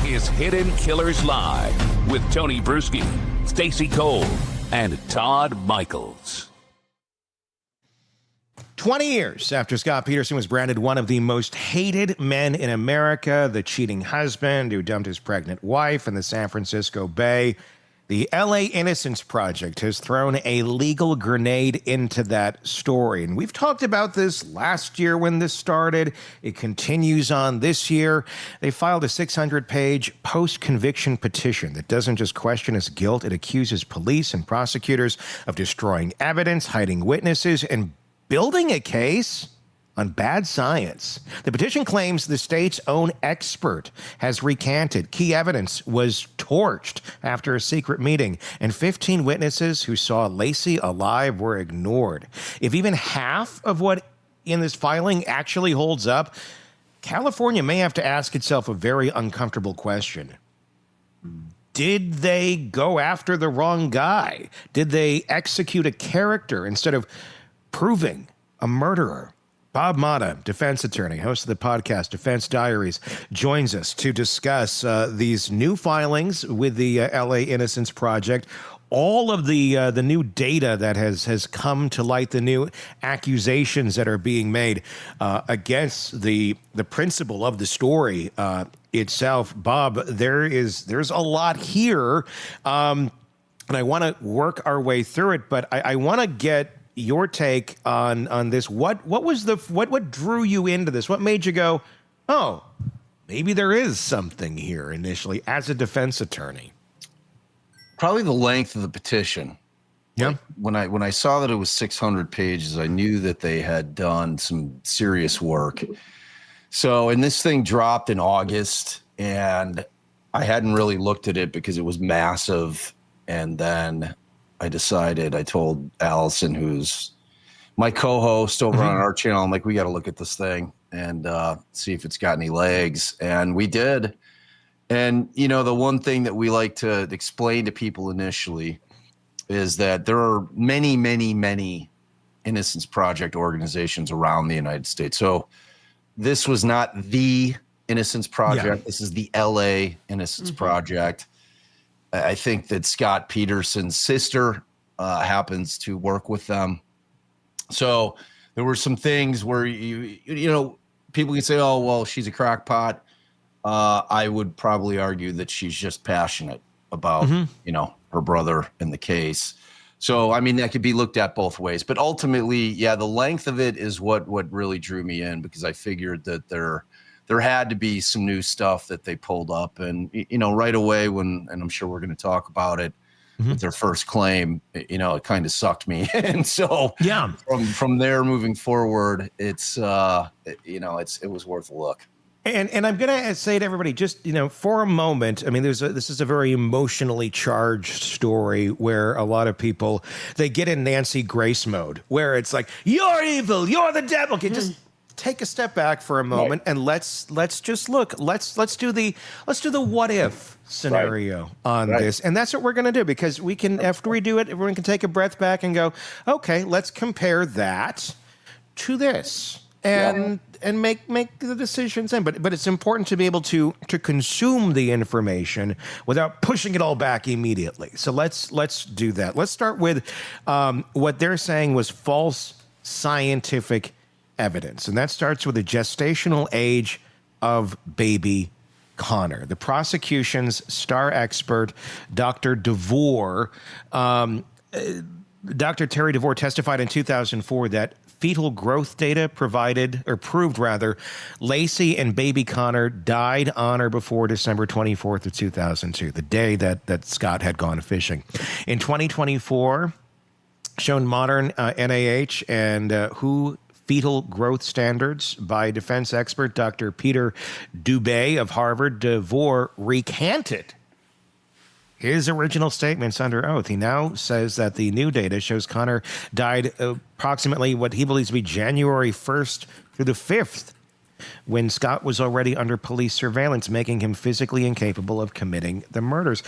is Hidden Killers Live with Tony Brueski, Stacey Cole, and Todd Michaels. 20 years after Scott Peterson was branded one of the most hated men in America, the cheating husband who dumped his pregnant wife in the San Francisco Bay, the LA Innocence Project has thrown a legal grenade into that story. And we've talked about this last year when this started. It continues on this year. They filed a 600-page post-conviction petition that doesn't just question his guilt. It accuses police and prosecutors of destroying evidence, hiding witnesses, and building a case on bad science. The petition claims the state's own expert has recanted. Key evidence was torched after a secret meeting, and 15 witnesses who saw Laci alive were ignored. If even half of what in this filing actually holds up, California may have to ask itself a very uncomfortable question. Did they go after the wrong guy? Did they execute a character instead of proving a murderer? Bob Mata, defense attorney, host of the podcast Defense Diaries, joins us to discuss these new filings with the LA Innocence Project, all of the new data that has come to light, the new accusations that are being made against the principle of the story itself. Bob, there's a lot here, and I want to work our way through it, but I want to get your take on this. What drew you into this? What made you go, oh, maybe there is something here initially as a defense attorney? Probably the length of the petition. Yeah. Like when I saw that it was 600 pages, I knew that they had done some serious work. So, and this thing dropped in August, and I hadn't really looked at it because it was massive. And then I told Allison, who's my co-host over on our channel, I'm like, we got to look at this thing and see if it's got any legs. And we did. And, you know, the one thing that we like to explain to people initially is that there are many, many, many Innocence Project organizations around the United States. So this was not the Innocence Project. Yeah. This is the LA Innocence Project. I think that Scott Peterson's sister happens to work with them. So there were some things where, you know, people can say, oh, well, she's a crackpot. I would probably argue that she's just passionate about, you know, her brother in the case. So, I mean, that could be looked at both ways. But ultimately, yeah, the length of it is what really drew me in, because I figured that there had to be some new stuff that they pulled up. And, you know, right away and I'm sure we're going to talk about it with their first claim, you know, it kind of sucked me. And so yeah, from there moving forward, it's, you know, it was worth a look. And I'm going to say to everybody, just, you know, for a moment, I mean, this is a very emotionally charged story where a lot of people, they get in Nancy Grace mode, where it's like, you're evil, you're the devil. Okay, just take a step back for a moment and let's just look. Let's do the what if scenario on this. And that's what we're going to do, because we can, after we do it, everyone can take a breath back and go, okay, let's compare that to this. And make the decisions in. But it's important to be able to consume the information without pushing it all back immediately. So let's do that. Let's start with what they're saying was false scientific evidence. And that starts with the gestational age of baby Connor. The prosecution's star expert, Dr. DeVore, Dr. Terry DeVore testified in 2004 that fetal growth data proved Laci and baby Connor died on or before December 24th of 2002, the day that Scott had gone fishing. In 2024, shown modern NIH and WHO fetal growth standards by defense expert Dr. Peter Dubé of Harvard, DeVore recanted his original statements under oath. He now says that the new data shows Connor died approximately what he believes to be January 1st through the 5th, when Scott was already under police surveillance, making him physically incapable of committing the murders.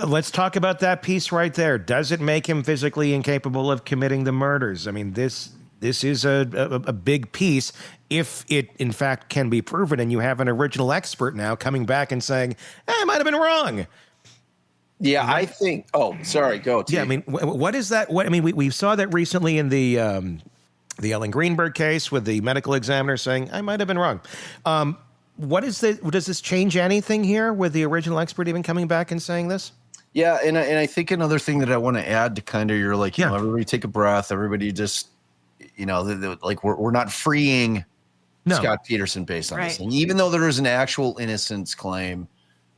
Let's talk about that piece right there. Does it make him physically incapable of committing the murders? I mean, this this is a big piece if it, in fact, can be proven. And you have an original expert now coming back and saying, I might have been wrong. Yeah, I think. Oh, sorry. Go. T. Yeah, I mean, what is that? What I mean, we saw that recently in the Ellen Greenberg case with the medical examiner saying, I might have been wrong. What is the? Does this change anything here with the original expert even coming back and saying this? Yeah, and I think another thing that I want to add to kind of you're like, you know, everybody take a breath. Everybody just, you know, like we're not freeing Scott Peterson based on this thing, even though there is an actual innocence claim,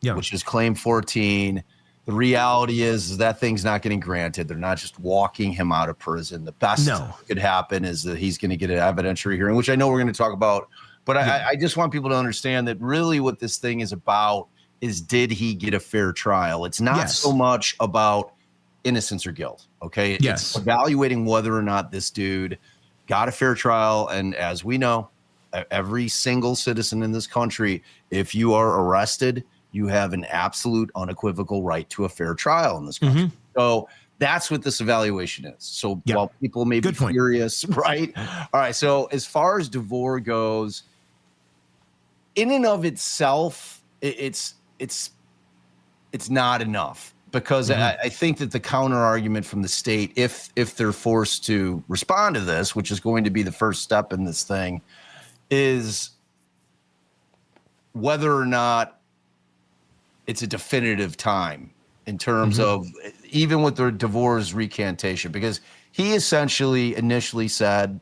which is claim 14. The reality is that thing's not getting granted. They're not just walking him out of prison. The best that could happen is that he's going to get an evidentiary hearing, which I know we're going to talk about. But I just want people to understand that really what this thing is about is, did he get a fair trial? It's not so much about innocence or guilt, okay? It's evaluating whether or not this dude got a fair trial. And as we know, every single citizen in this country, if you are arrested, you have an absolute unequivocal right to a fair trial in this country. So that's what this evaluation is. So while people may be furious, right? All right. So as far as DeVore goes, in and of itself, it's not enough, because I think that the counter argument from the state, if they're forced to respond to this, which is going to be the first step in this thing, is whether or not it's a definitive time in terms of, even with the DeVore's recantation, because he essentially initially said,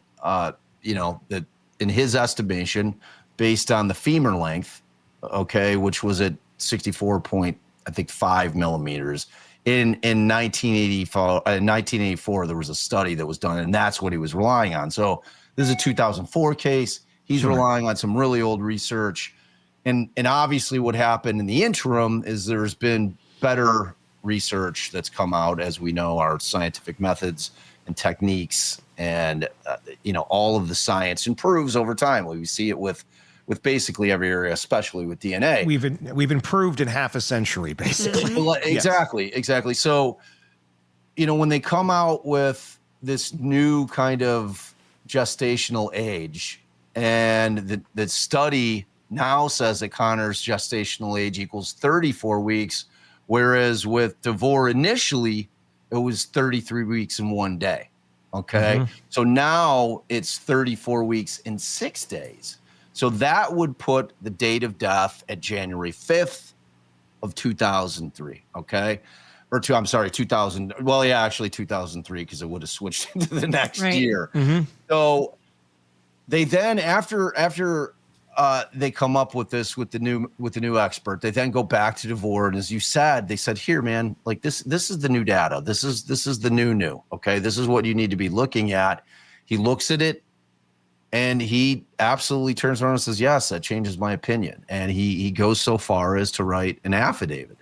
you know, that in his estimation, based on the femur length, okay, which was at 64.5 millimeters in 1984, there was a study that was done, and that's what he was relying on. So this is a 2004 case. He's relying on some really old research. And obviously what happened in the interim is there's been better research that's come out. As we know, our scientific methods and techniques and, you know, all of the science improves over time. We see it with basically every area, especially with DNA. We've improved in half a century, basically. Exactly. So, you know, when they come out with this new kind of gestational age, and the study now says that Connor's gestational age equals 34 weeks, whereas with DeVore initially, it was 33 weeks in 1 day. Okay. So now it's 34 in 6 days. So that would put the date of death at January 5th of 2003. Okay. Or 2000. Well, yeah, actually 2003, because it would have switched into the next year. So they then, after they come up with this with the new expert, they then go back to DeVore, and as you said, they said, here, man, like this is the new data. This is the new. Okay, this is what you need to be looking at. He looks at it, and he absolutely turns around and says, yes, that changes my opinion. And he goes so far as to write an affidavit,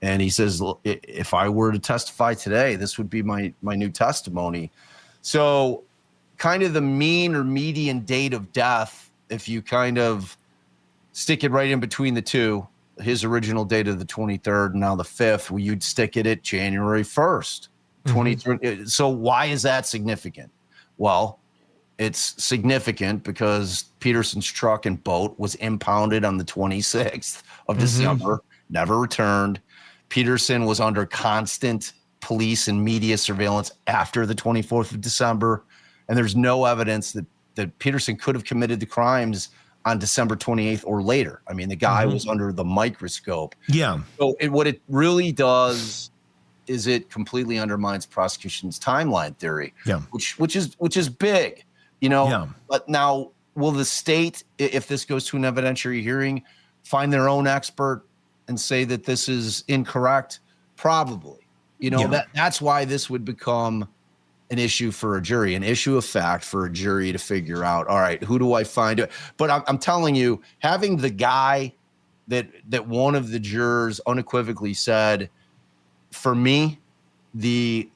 and he says, if I were to testify today, this would be my new testimony. So kind of the mean or median date of death, if you kind of stick it right in between the two, his original date of the 23rd and now the 5th, well, you'd stick it at January 1st, 2023. So why is that significant? Well, it's significant because Peterson's truck and boat was impounded on the 26th of December, never returned. Peterson was under constant police and media surveillance after the 24th of December. And there's no evidence that Peterson could have committed the crimes on December 28th or later. I mean, the guy was under the microscope. Yeah. So what it really does is it completely undermines prosecution's timeline theory, which is big, you know. Yeah. But now, will the state, if this goes to an evidentiary hearing, find their own expert and say that this is incorrect? Probably. You know, that's why this would become an issue for a jury, an issue of fact for a jury to figure out, all right, who do I find? But I'm telling you, having the guy that one of the jurors unequivocally said, for me, the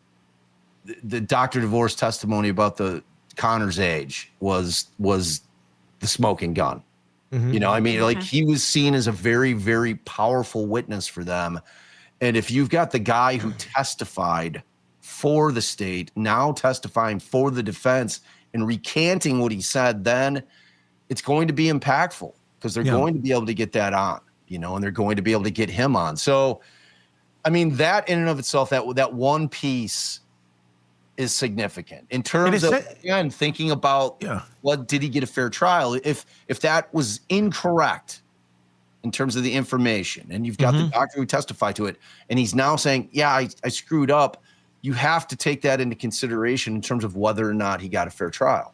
Dr. DeVore's testimony about the Connor's age was the smoking gun. You know, I mean, like, he was seen as a very, very powerful witness for them. And if you've got the guy who testified for the state now testifying for the defense, and recanting what he said then, it's going to be impactful because they're going to be able to get that on, and they're going to be able to get him on. So, I mean, that in and of itself, that one piece is significant in terms of, again, thinking about what did he get a fair trial? If that was incorrect in terms of the information, and you've got the doctor who testified to it, and he's now saying, I screwed up, you have to take that into consideration in terms of whether or not he got a fair trial.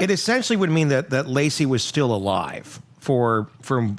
It essentially would mean that Laci was still alive for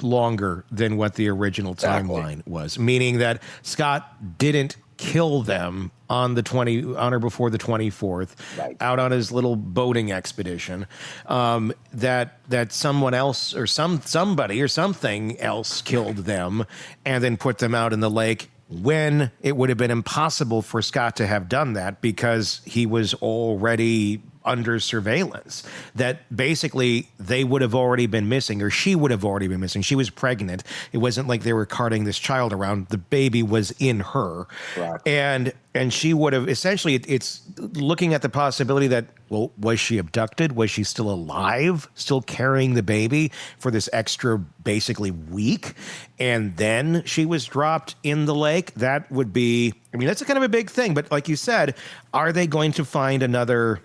longer than what the original timeline was, meaning that Scott didn't kill them on or before the 24th, out on his little boating expedition, that someone else or somebody or something else killed them and then put them out in the lake, when it would have been impossible for Scott to have done that because he was already under surveillance, that basically they would have already been missing, or she would have already been missing. She was pregnant. It wasn't like they were carting this child around. The baby was in her. Right. And she would have essentially, it's looking at the possibility that, well, was she abducted? Was she still alive, still carrying the baby for this extra basically week? And then she was dropped in the lake. That would be, I mean, that's a kind of a big thing. But like you said, are they going to find another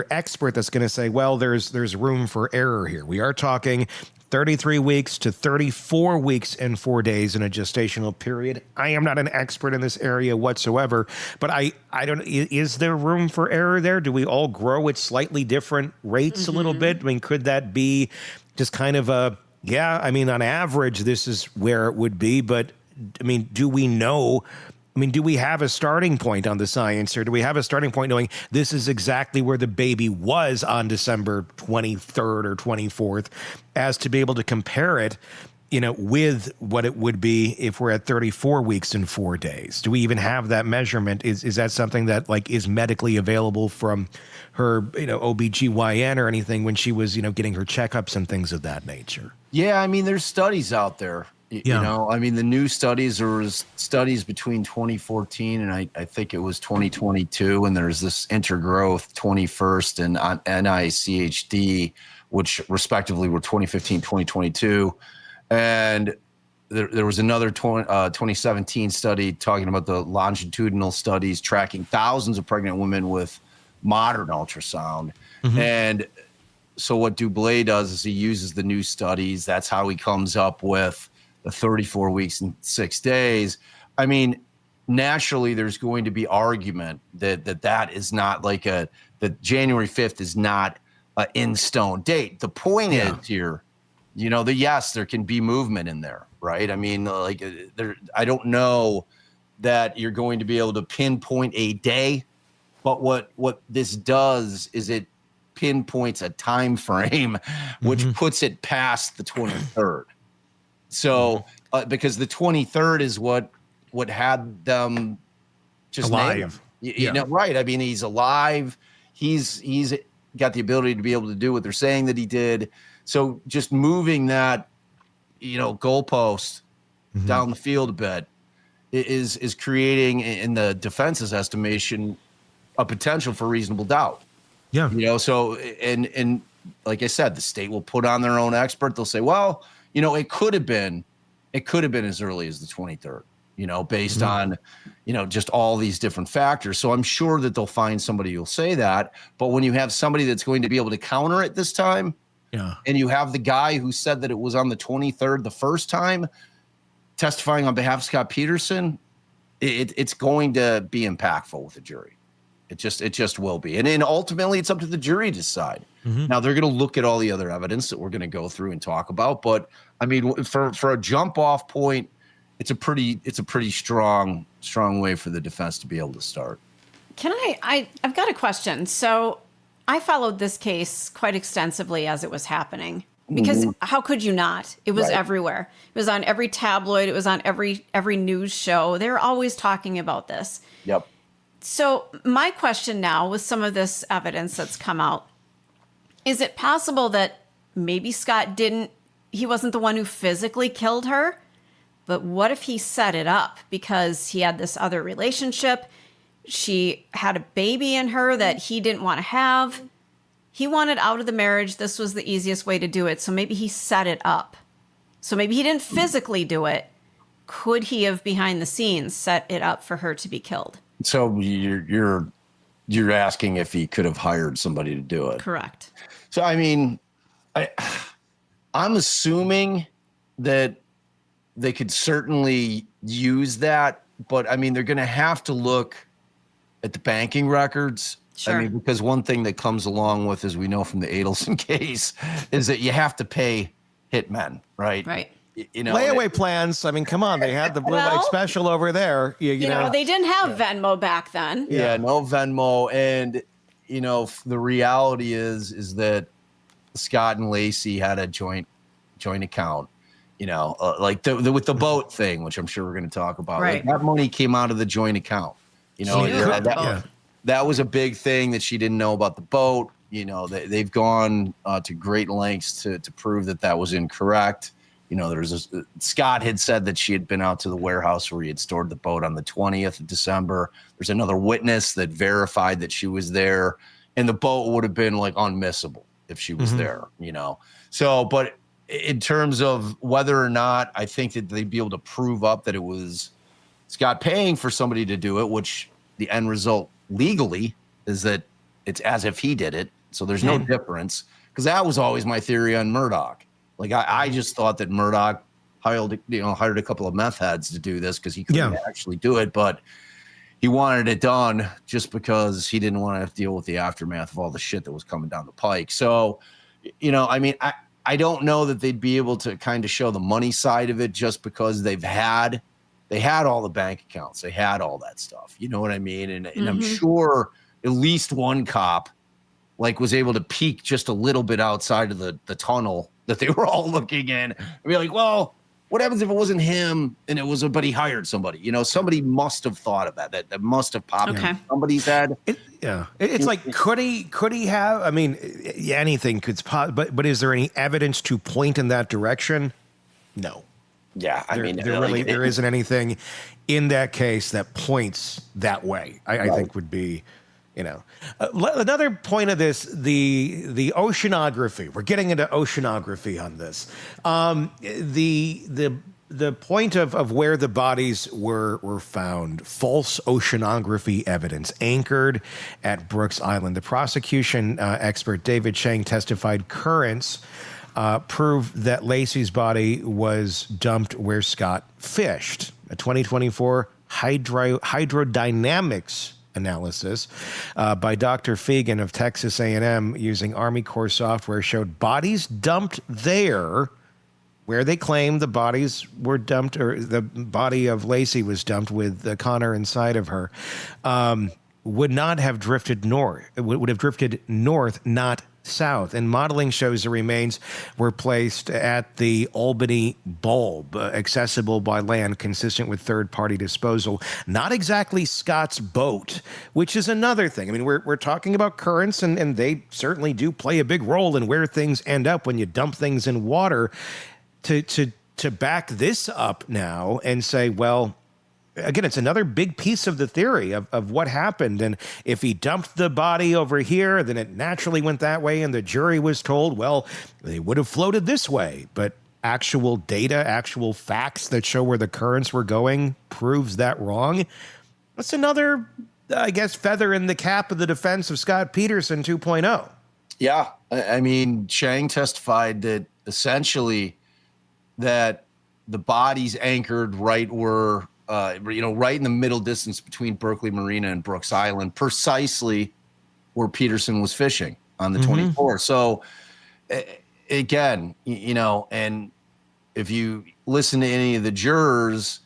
expert that's going to say, well, there's room for error here? We are talking 33 weeks to 34 weeks and 4 days in a gestational period. I am not an expert in this area whatsoever, but I don't, is there room for error there? Do we all grow at slightly different rates a little bit? I mean, could that be just kind of on average, this is where it would be, but I mean, do we know? I mean, do we have a starting point on the science, or do we have a starting point knowing this is exactly where the baby was on December 23rd or 24th, as to be able to compare it, with what it would be if we're at 34 weeks and 4 days? Do we even have that measurement? Is that something that is medically available from her, OBGYN or anything when she was, getting her checkups and things of that nature? Yeah, I mean, there's studies out there. The new studies, there was studies between 2014 and I think it was 2022, and there's this intergrowth 21st and NICHD, which respectively were 2015, 2022. And there was another 2017 study talking about the longitudinal studies tracking thousands of pregnant women with modern ultrasound. And so what Dublé does is he uses the new studies. That's how he comes up with the 34 weeks and 6 days. I mean, naturally, there's going to be argument that is not that January 5th is not an in stone date. The point is here, yes, there can be movement in there, right? I mean, I don't know that you're going to be able to pinpoint a day, but what this does is it pinpoints a time frame, which puts it past the 23rd. So, because the 23rd is what had them just alive. Right. I mean, he's alive. He's got the ability to be able to do what they're saying that he did. So just moving that, goalpost down the field a bit is creating, in the defense's estimation, a potential for reasonable doubt. Yeah. So, and like I said, the state will put on their own expert. They'll say, well, it could have been as early as the 23rd, based on, just all these different factors. So I'm sure that they'll find somebody who'll say that. But when you have somebody that's going to be able to counter it this time, and you have the guy who said that it was on the 23rd the first time testifying on behalf of Scott Peterson, it's going to be impactful with the jury. It just will be. And then ultimately it's up to the jury to decide. Now they're going to look at all the other evidence that we're going to go through and talk about. But I mean, for a jump off point, it's a pretty strong way for the defense to be able to start. I've got a question. So I followed this case quite extensively as it was happening, because how could you not? It was everywhere. It was on every tabloid. It was on every news show. They were always talking about this. Yep. So my question now, with some of this evidence that's come out, is it possible that maybe Scott he wasn't the one who physically killed her, but what if he set it up because he had this other relationship? She had a baby in her that he didn't want to have. he wanted out of the marriage. This was the easiest way to do it. So maybe he set it up. So maybe he didn't physically do it. Could he have behind the scenes set it up for her to be killed? So you're asking if he could have hired somebody to do it. Correct. So, I mean, I'm assuming that they could certainly use that, but I mean, they're going to have to look at the banking records. Sure. I mean, because one thing that comes along with, as we know from the Adelson case, is that you have to pay hitmen, right? Right. You know, Layaway plans. I mean, come on. They had the blue light special over there. You know, they didn't have Venmo back then. Yeah, no Venmo. And, you know, the reality is that Scott and Laci had a joint account, you know, like with the boat thing, which I'm sure we're going to talk about. Right. Like that money came out of the joint account. You know, that was a big thing that she didn't know about the boat. You know, they've gone to great lengths to prove that was incorrect. You know, Scott had said that she had been out to the warehouse where he had stored the boat on the 20th of December. There's another witness that verified that she was there, and the boat would have been like unmissable if she was there, you know? So, but in terms of whether or not I think that they'd be able to prove up that it was Scott paying for somebody to do it, which the end result legally is that it's as if he did it. So there's no difference, because that was always my theory on Murdoch. Like I just thought that Murdoch hired a couple of meth heads to do this because he couldn't actually do it, but he wanted it done just because he didn't want to have to deal with the aftermath of all the shit that was coming down the pike. So, you know, I mean, I don't know that they'd be able to kind of show the money side of it just because they had all the bank accounts, they had all that stuff. You know what I mean? And I'm sure at least one cop like was able to peek just a little bit outside of the tunnel that they were all looking in and be like, well, what happens if it wasn't him and it was but he hired somebody? You know, somebody must have thought of that must have popped in somebody's head. It's like, could he have? I mean, anything could pop, but is there any evidence to point in that direction? No. Yeah, there isn't anything in that case that points that way. I think would be, you know, another point of this, the oceanography. We're getting into oceanography on this. The point of where the bodies were found, false oceanography evidence anchored at Brooks Island. The prosecution expert David Chang testified currents proved that Laci's body was dumped where Scott fished. A 2024 hydrodynamics analysis by Dr. Fegan of Texas A&M using Army Corps software showed bodies dumped there where they claimed the bodies were dumped, or the body of Laci was dumped with Connor inside of her, would not have drifted north. It would have drifted north, not south. And modeling shows the remains were placed at the Albany Bulb, accessible by land, consistent with third-party disposal. Not exactly Scott's boat, which is another thing. I mean, we're talking about currents, and they certainly do play a big role in where things end up when you dump things in water. To back this up now and say, well, again, it's another big piece of the theory of what happened. And if he dumped the body over here, then it naturally went that way. And the jury was told, well, they would have floated this way. But actual data, actual facts that show where the currents were going proves that wrong. That's another, I guess, feather in the cap of the defense of Scott Peterson 2.0. Yeah. I mean, Chang testified that essentially that the bodies anchored right where, right in the middle distance between Berkeley Marina and Brooks Island, precisely where Peterson was fishing on the 24th. So again, and if you listen to any of the jurors,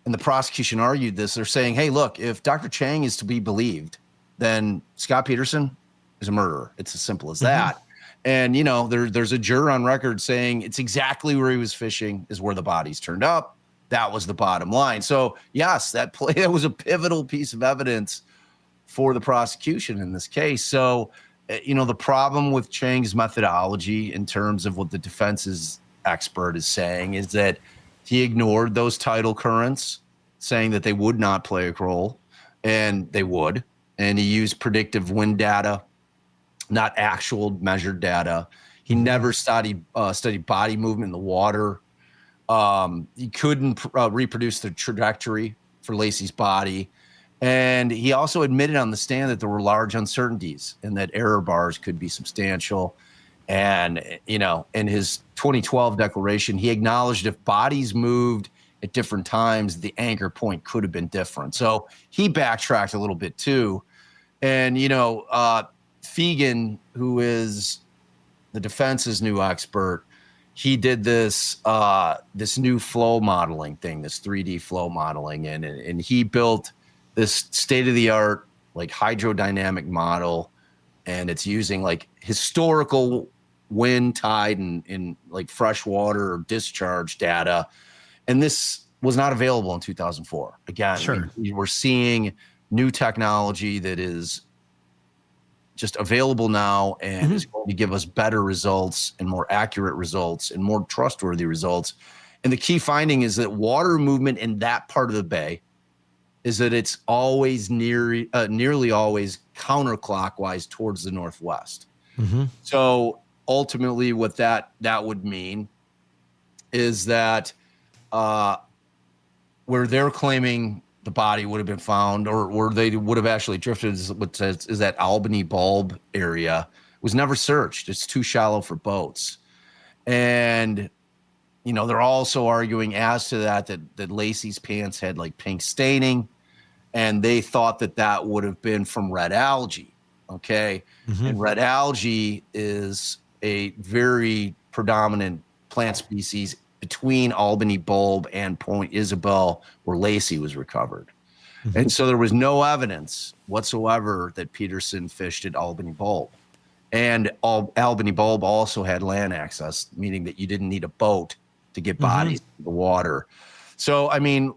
and the prosecution argued this, they're saying, hey, look, if Dr. Chang is to be believed, then Scott Peterson is a murderer. It's as simple as that. And, there's a juror on record saying it's exactly where he was fishing is where the bodies turned up. That was the bottom line. So, yes, that was a pivotal piece of evidence for the prosecution in this case. So, the problem with Chang's methodology in terms of what the defense's expert is saying is that he ignored those tidal currents, saying that they would not play a role, and they would. And he used predictive wind data not actual measured data. He never studied body movement in the water. He couldn't reproduce the trajectory for Laci's body. And he also admitted on the stand that there were large uncertainties and that error bars could be substantial. And, you know, in his 2012 declaration, he acknowledged if bodies moved at different times, the anchor point could have been different. So he backtracked a little bit too. And, you know, Fegan, who is the defense's new expert, he did this this new flow modeling thing, this 3D flow modeling, and he built this state-of-the-art like hydrodynamic model, and it's using like historical wind, tide, and like freshwater or discharge data. And this was not available in 2004. Again, Sure. we're seeing new technology that is just available now and is going to give us better results and more accurate results and more trustworthy results. And the key finding is that water movement in that part of the bay is that it's always nearly always counterclockwise towards the northwest. So ultimately what that would mean is that where they're claiming the body would have been found, or where they would have actually drifted, is that Albany Bulb area, was never searched. It's too shallow for boats. And, you know, they're also arguing as to that Laci's pants had like pink staining, and they thought that would have been from red algae. Okay. And red algae is a very predominant plant species between Albany Bulb and Point Isabel, where Laci was recovered. And so there was no evidence whatsoever that Peterson fished at Albany Bulb. And Albany Bulb also had land access, meaning that you didn't need a boat to get bodies to the water. So, I mean,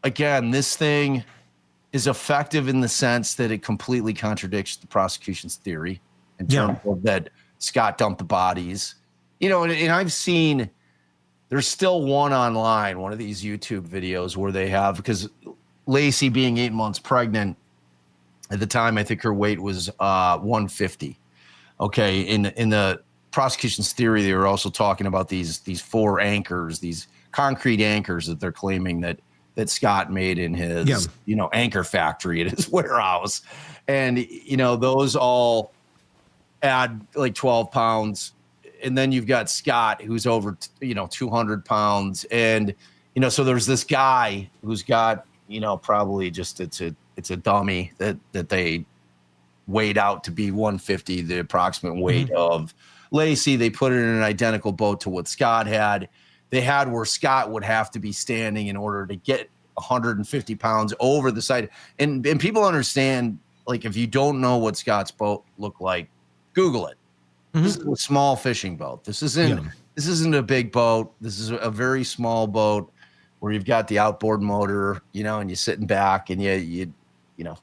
again, this thing is effective in the sense that it completely contradicts the prosecution's theory in terms of that Scott dumped the bodies. You know, and I've seen, there's still one online, one of these YouTube videos where they have, because Laci being 8 months pregnant, at the time, I think her weight was 150. Okay, in the prosecution's theory, they were also talking about these 4 anchors, these concrete anchors that they're claiming that Scott made in his, you know, anchor factory at his warehouse. And, you know, those all add like 12 pounds. And then you've got Scott, who's over, 200 pounds. And, you know, so there's this guy who's got, you know, probably just, it's a dummy that they weighed out to be 150, the approximate weight of Laci. They put it in an identical boat to what Scott had. They had where Scott would have to be standing in order to get 150 pounds over the side. And people understand, like, if you don't know what Scott's boat looked like, Google it. This is a small fishing boat. This isn't a big boat. This is a very small boat where you've got the outboard motor, you know, and you're sitting back and you know.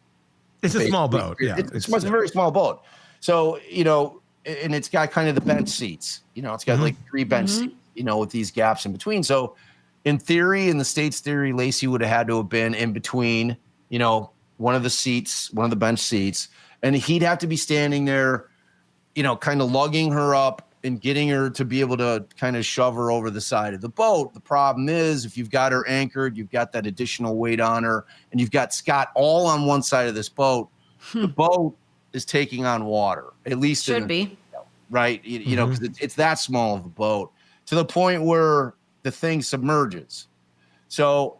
It's a small boat. Yeah. It's a very small boat. So, you know, and it's got kind of the bench seats, you know, it's got like 3 bench seats, you know, with these gaps in between. So in theory, in the state's theory, Laci would have had to have been in between, you know, one of the bench seats, and he'd have to be standing there, you know, kind of lugging her up and getting her to be able to kind of shove her over the side of the boat. The problem is, if you've got her anchored, you've got that additional weight on her, and you've got Scott all on one side of this boat, the boat is taking on water, at least should be. Right. You know, because it's that small of a boat, to the point where the thing submerges. So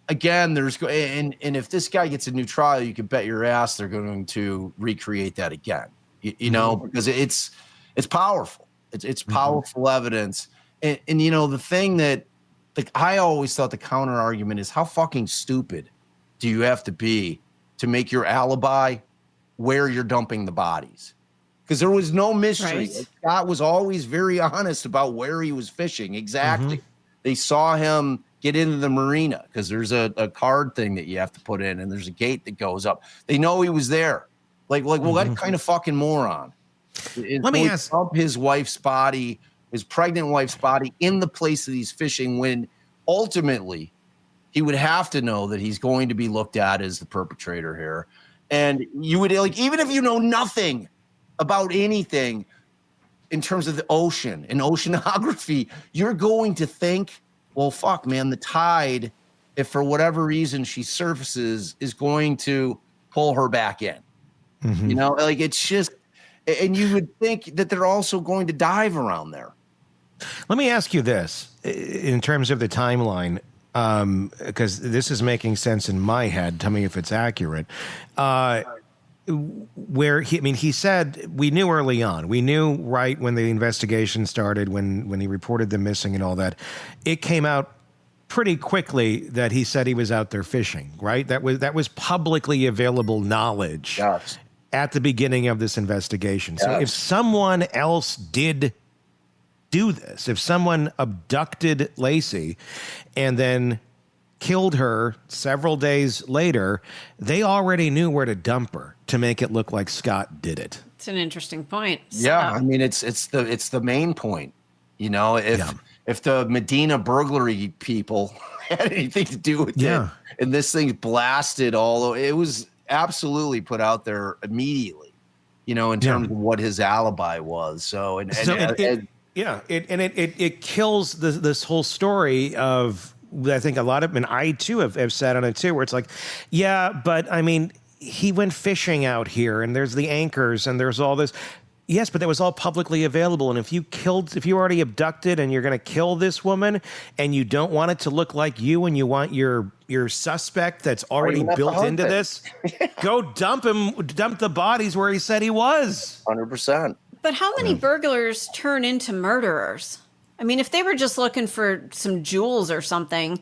again, and if this guy gets a new trial, you can bet your ass they're going to recreate that again, you know, because it's powerful. It's powerful evidence. And, you know, the thing that, like, I always thought the counter argument is, how fucking stupid do you have to be to make your alibi where you're dumping the bodies? Because there was no mystery. Right. Like, Scott was always very honest about where he was fishing. Exactly. They saw him get into the marina because there's a card thing that you have to put in, and there's a gate that goes up. They know he was there. Like, well, what kind of fucking moron? Let me ask. Dump his wife's body, his pregnant wife's body, in the place that he's fishing, when ultimately he would have to know that he's going to be looked at as the perpetrator here. And you would, like, even if you know nothing about anything in terms of the ocean and oceanography, you're going to think, well, fuck, man, the tide, if for whatever reason she surfaces, is going to pull her back in. Mm-hmm. You know, like it's just, and you would think that they're also going to dive around there. Let me ask you this in terms of the timeline, because this is making sense in my head. Tell me if it's accurate. He said we knew early on. We knew right when the investigation started, when he reported them missing and all that. It came out pretty quickly that he said he was out there fishing. Right? That was publicly available knowledge at the beginning of this investigation. So if someone else did do this, if someone abducted Laci and then killed her several days later, they already knew where to dump her to make it look like Scott did it. It's an interesting point. Yeah, I mean it's the main point. You know, if the Medina burglary people had anything to do with it, and this thing blasted it was absolutely put out there immediately. You know, in terms of what his alibi was. So it kills this whole story of, I think a lot of, and I too have sat on it too, where it's like, yeah, but I mean, he went fishing out here and there's the anchors and there's all this. Yes, but that was all publicly available. And if you already abducted and you're going to kill this woman and you don't want it to look like you and you want your suspect that's already built into this, go dump the bodies where he said he was. 100%. But how many burglars turn into murderers? I mean, if they were just looking for some jewels or something,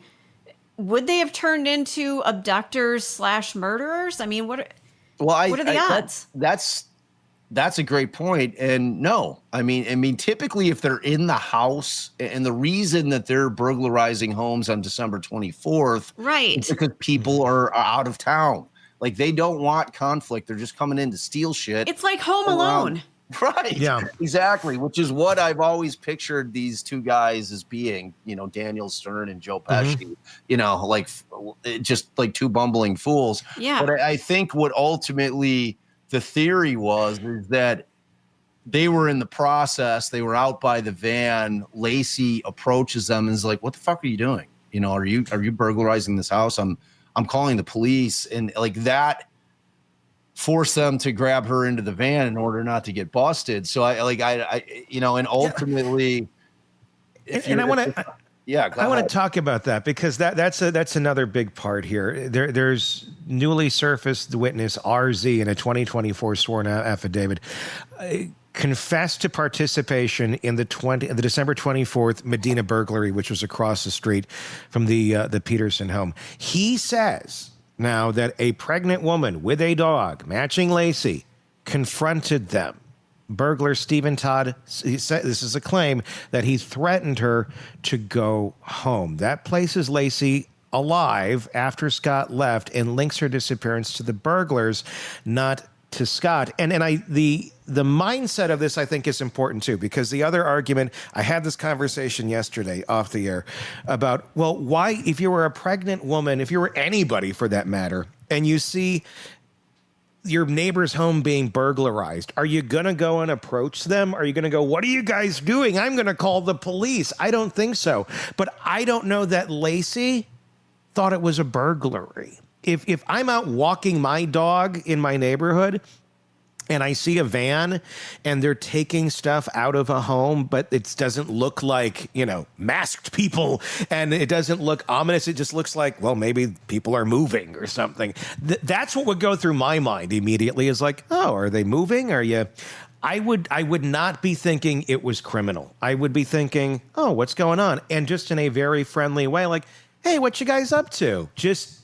would they have turned into abductors / murderers? I mean, what are the odds? That's a great point. And no, I mean, typically if they're in the house, and the reason that they're burglarizing homes on December 24th, right, is because people are out of town. Like they don't want conflict. They're just coming in to steal shit. It's like Home Alone. Right. Yeah. Exactly. Which is what I've always pictured these two guys as being, you know, Daniel Stern and Joe Pesci, you know, like just like two bumbling fools. Yeah. But I think what ultimately the theory was is that they were in the process. They were out by the van. Laci approaches them and is like, "What the fuck are you doing? You know, are you burglarizing this house? I'm calling the police." And like that force them to grab her into the van in order not to get busted. So I you know, and ultimately, I want to talk about that because that's another big part here. There's newly surfaced witness RZ in a 2024 sworn affidavit confessed to participation in the December 24th Medina burglary, which was across the street from the Peterson home. He says now that a pregnant woman with a dog matching Laci confronted them. Burglar Stephen Todd, he said, this is a claim that he threatened her to go home. That places Laci alive after Scott left and links her disappearance to the burglars, not to Scott. And the mindset of this, I think, is important too, because the other argument, I had this conversation yesterday off the air about, well, why, if you were a pregnant woman, if you were anybody for that matter, and you see your neighbor's home being burglarized, are you going to go and approach them? Are you going to go, "What are you guys doing? I'm going to call the police"? I don't think so. But I don't know that Laci thought it was a burglary. If I'm out walking my dog in my neighborhood and I see a van and they're taking stuff out of a home, but it doesn't look like, you know, masked people and it doesn't look ominous. It just looks like, well, maybe people are moving or something. That's what would go through my mind immediately is like, oh, are they moving? I would not be thinking it was criminal. I would be thinking, oh, what's going on? And just in a very friendly way, like, hey, what you guys up to? Just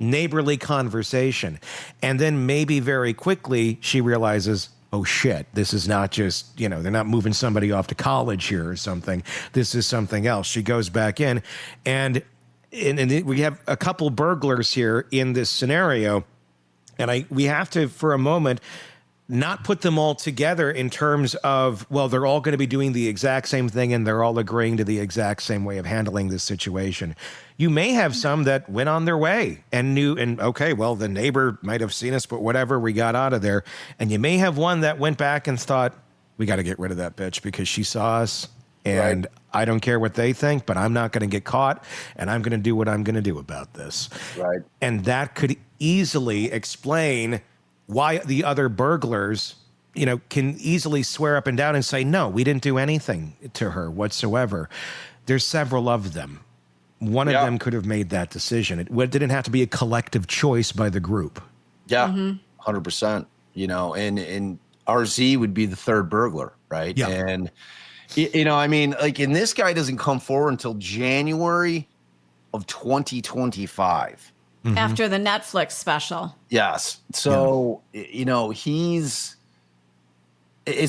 neighborly conversation. And then maybe very quickly she realizes, oh shit, this is not just, you know, they're not moving somebody off to college here or something. This is something else. She goes back in and we have a couple burglars here in this scenario. And we have to, for a moment, not put them all together in terms of, well, they're all going to be doing the exact same thing and they're all agreeing to the exact same way of handling this situation. You may have some that went on their way and knew, and okay, well, the neighbor might have seen us, but whatever, we got out of there. And you may have one that went back and thought, we got to get rid of that bitch because she saw us. And I don't care what they think, but I'm not going to get caught, and I'm going to do what I'm going to do about this. Right. And that could easily explain why the other burglars, can easily swear up and down and say, no, we didn't do anything to her whatsoever. There's several of them. One of them could have made that decision. It didn't have to be a collective choice by the group. Yeah, 100%. And RZ would be the third burglar, right? Yeah. And and this guy doesn't come forward until January of 2025. After the Netflix special. Yes. So, it's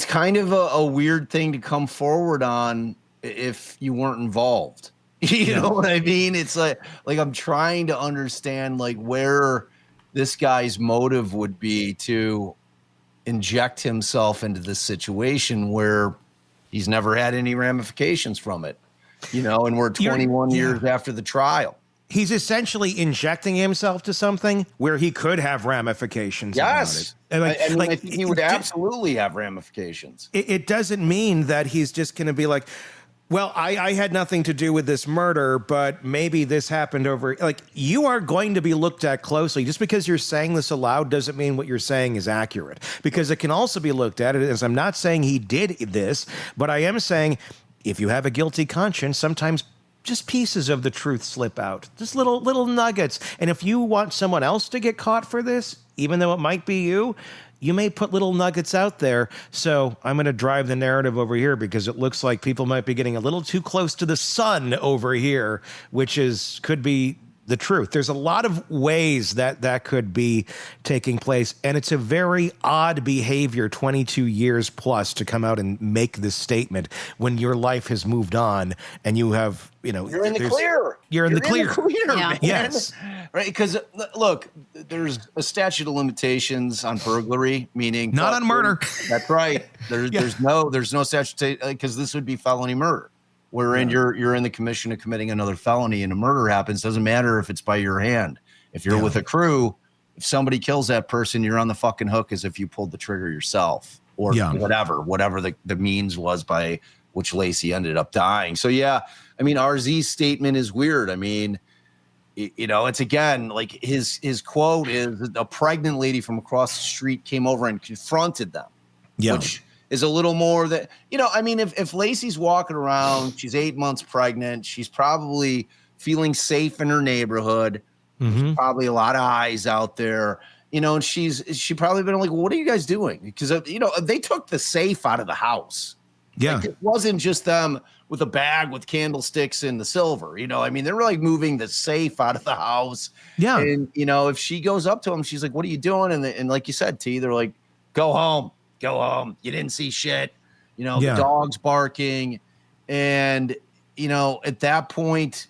kind of a weird thing to come forward on if you weren't involved. You know what I mean? It's like I'm trying to understand where this guy's motive would be to inject himself into this situation where he's never had any ramifications from it, and we're 21 years after the trial. He's essentially injecting himself to something where he could have ramifications. Yes. About it. I think he would absolutely have ramifications. It doesn't mean that he's just going to be like, well, I had nothing to do with this murder, but maybe this happened over. You are going to be looked at closely. Just because you're saying this aloud doesn't mean what you're saying is accurate, because it can also be looked at as, I'm not saying he did this, but I am saying if you have a guilty conscience, sometimes just pieces of the truth slip out, just little nuggets. And if you want someone else to get caught for this, even though it might be you, you may put little nuggets out there. So I'm going to drive the narrative over here because it looks like people might be getting a little too close to the sun over here, which could be the truth. There's a lot of ways that could be taking place. And it's a very odd behavior, 22 years plus, to come out and make this statement when your life has moved on and you have, you're in the clear. You're in the clear. Man. Yes. Right. Because look, there's a statute of limitations on burglary, meaning not on murder. That's right. There's no statute, because this would be felony murder. Wherein you're in the commission of committing another felony and a murder happens. Doesn't matter if it's by your hand. If you're with a crew, if somebody kills that person, you're on the fucking hook as if you pulled the trigger yourself or whatever the means was by which Laci ended up dying. So RZ's statement is weird. It's again, his quote is, a pregnant lady from across the street came over and confronted them. Yeah. Which is a little more that, if Laci's walking around, she's 8 months pregnant, she's probably feeling safe in her neighborhood. There's probably a lot of eyes out there, and she probably been like, well, what are you guys doing? Because, they took the safe out of the house. Yeah. It wasn't just them with a bag with candlesticks and the silver, they were moving the safe out of the house. Yeah. And, if she goes up to him, she's like, what are you doing? And like you said, T, they're like, go home. You didn't see shit. The dog's barking. And, at that point,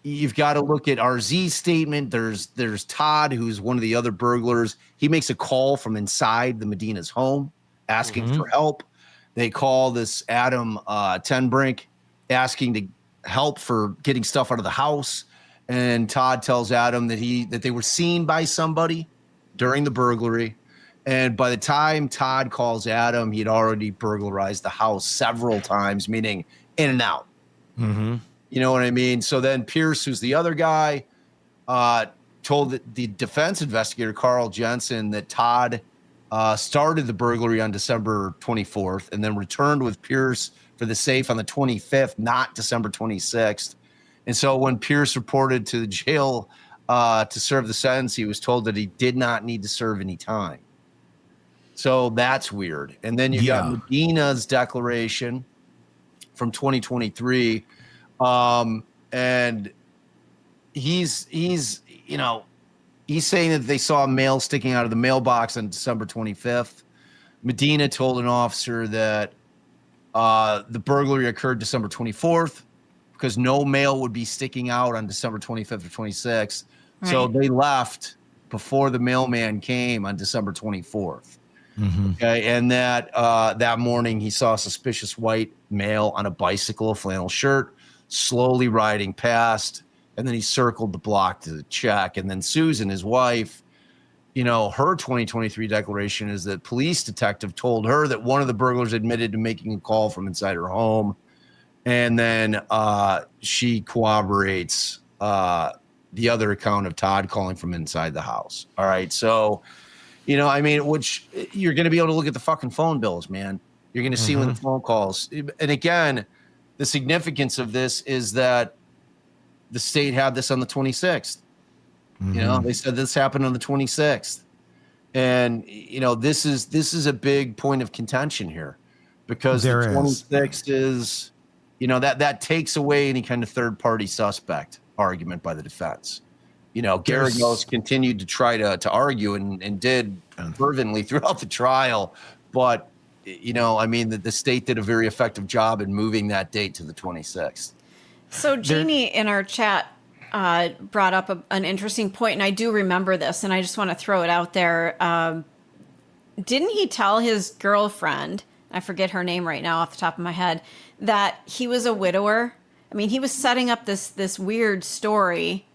you've got to look at RZ's statement. There's Todd, who's one of the other burglars. He makes a call from inside the Medina's home asking for help. They call this Adam Tenbrink asking to help for getting stuff out of the house. And Todd tells Adam that they were seen by somebody during the burglary. And by the time Todd calls Adam, he'd already burglarized the house several times, meaning in and out. Mm-hmm. You know what I mean? So then Pierce, who's the other guy, told the defense investigator, Carl Jensen, that Todd started the burglary on December 24th and then returned with Pierce for the safe on the 25th, not December 26th. And so when Pierce reported to the jail to serve the sentence, he was told that he did not need to serve any time. So that's weird. And then you got Medina's declaration from 2023. And he's saying that they saw a mail sticking out of the mailbox on December 25th. Medina told an officer that the burglary occurred December 24th because no mail would be sticking out on December 25th or 26th. Right. So they left before the mailman came on December 24th. Okay, and that morning he saw a suspicious white male on a bicycle, a flannel shirt, slowly riding past, and then he circled the block to check. And then Susan, his wife, her 2023 declaration is that police detective told her that one of the burglars admitted to making a call from inside her home, and then she corroborates the other account of Todd calling from inside the house. All right, so. Which you're going to be able to look at the fucking phone bills, man. You're going to see when the phone calls. And again, the significance of this is that the state had this on the 26th. They said this happened on the 26th. And, this is a big point of contention here because the 26th is, that takes away any kind of third party suspect argument by the defense. Garagos continued to try to argue and did fervently throughout the trial. But, the state did a very effective job in moving that date to the 26th. So Jeannie in our chat brought up an interesting point, and I do remember this, and I just want to throw it out there. Didn't he tell his girlfriend, I forget her name right now off the top of my head, that he was a widower? I mean, he was setting up this weird story.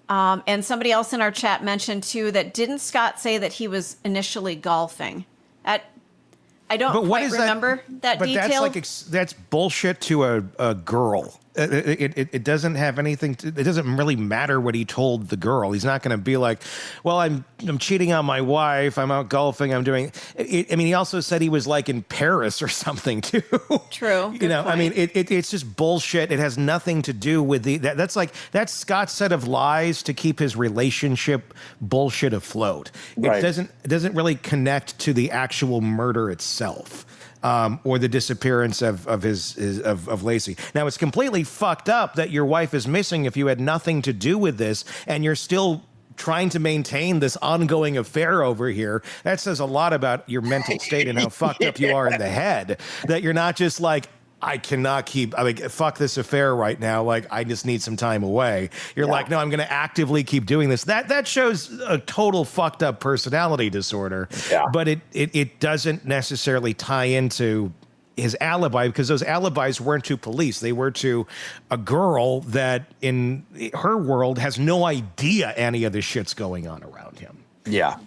And somebody else in our chat mentioned, too, that didn't Scott say that he was initially golfing? I don't quite remember that detail. That's bullshit to a girl. It doesn't have anything to, it doesn't really matter what he told the girl. He's not going to be like, well, I'm cheating on my wife. I'm out golfing. I'm doing he also said he was like in Paris or something too. True. It's just bullshit. It has nothing to do with that's Scott's set of lies to keep his relationship bullshit afloat. Right. It doesn't really connect to the actual murder itself. Or the disappearance of Laci. Now, it's completely fucked up that your wife is missing if you had nothing to do with this and you're still trying to maintain this ongoing affair over here. That says a lot about your mental state and how fucked up you are in the head, that you're not just like, I cannot fuck this affair right now. Like, I just need some time away. You're like, no, I'm going to actively keep doing this. That shows a total fucked up personality disorder. Yeah. But it doesn't necessarily tie into his alibi, because those alibis weren't to police. They were to a girl that in her world has no idea any of this shit's going on around him. Yeah.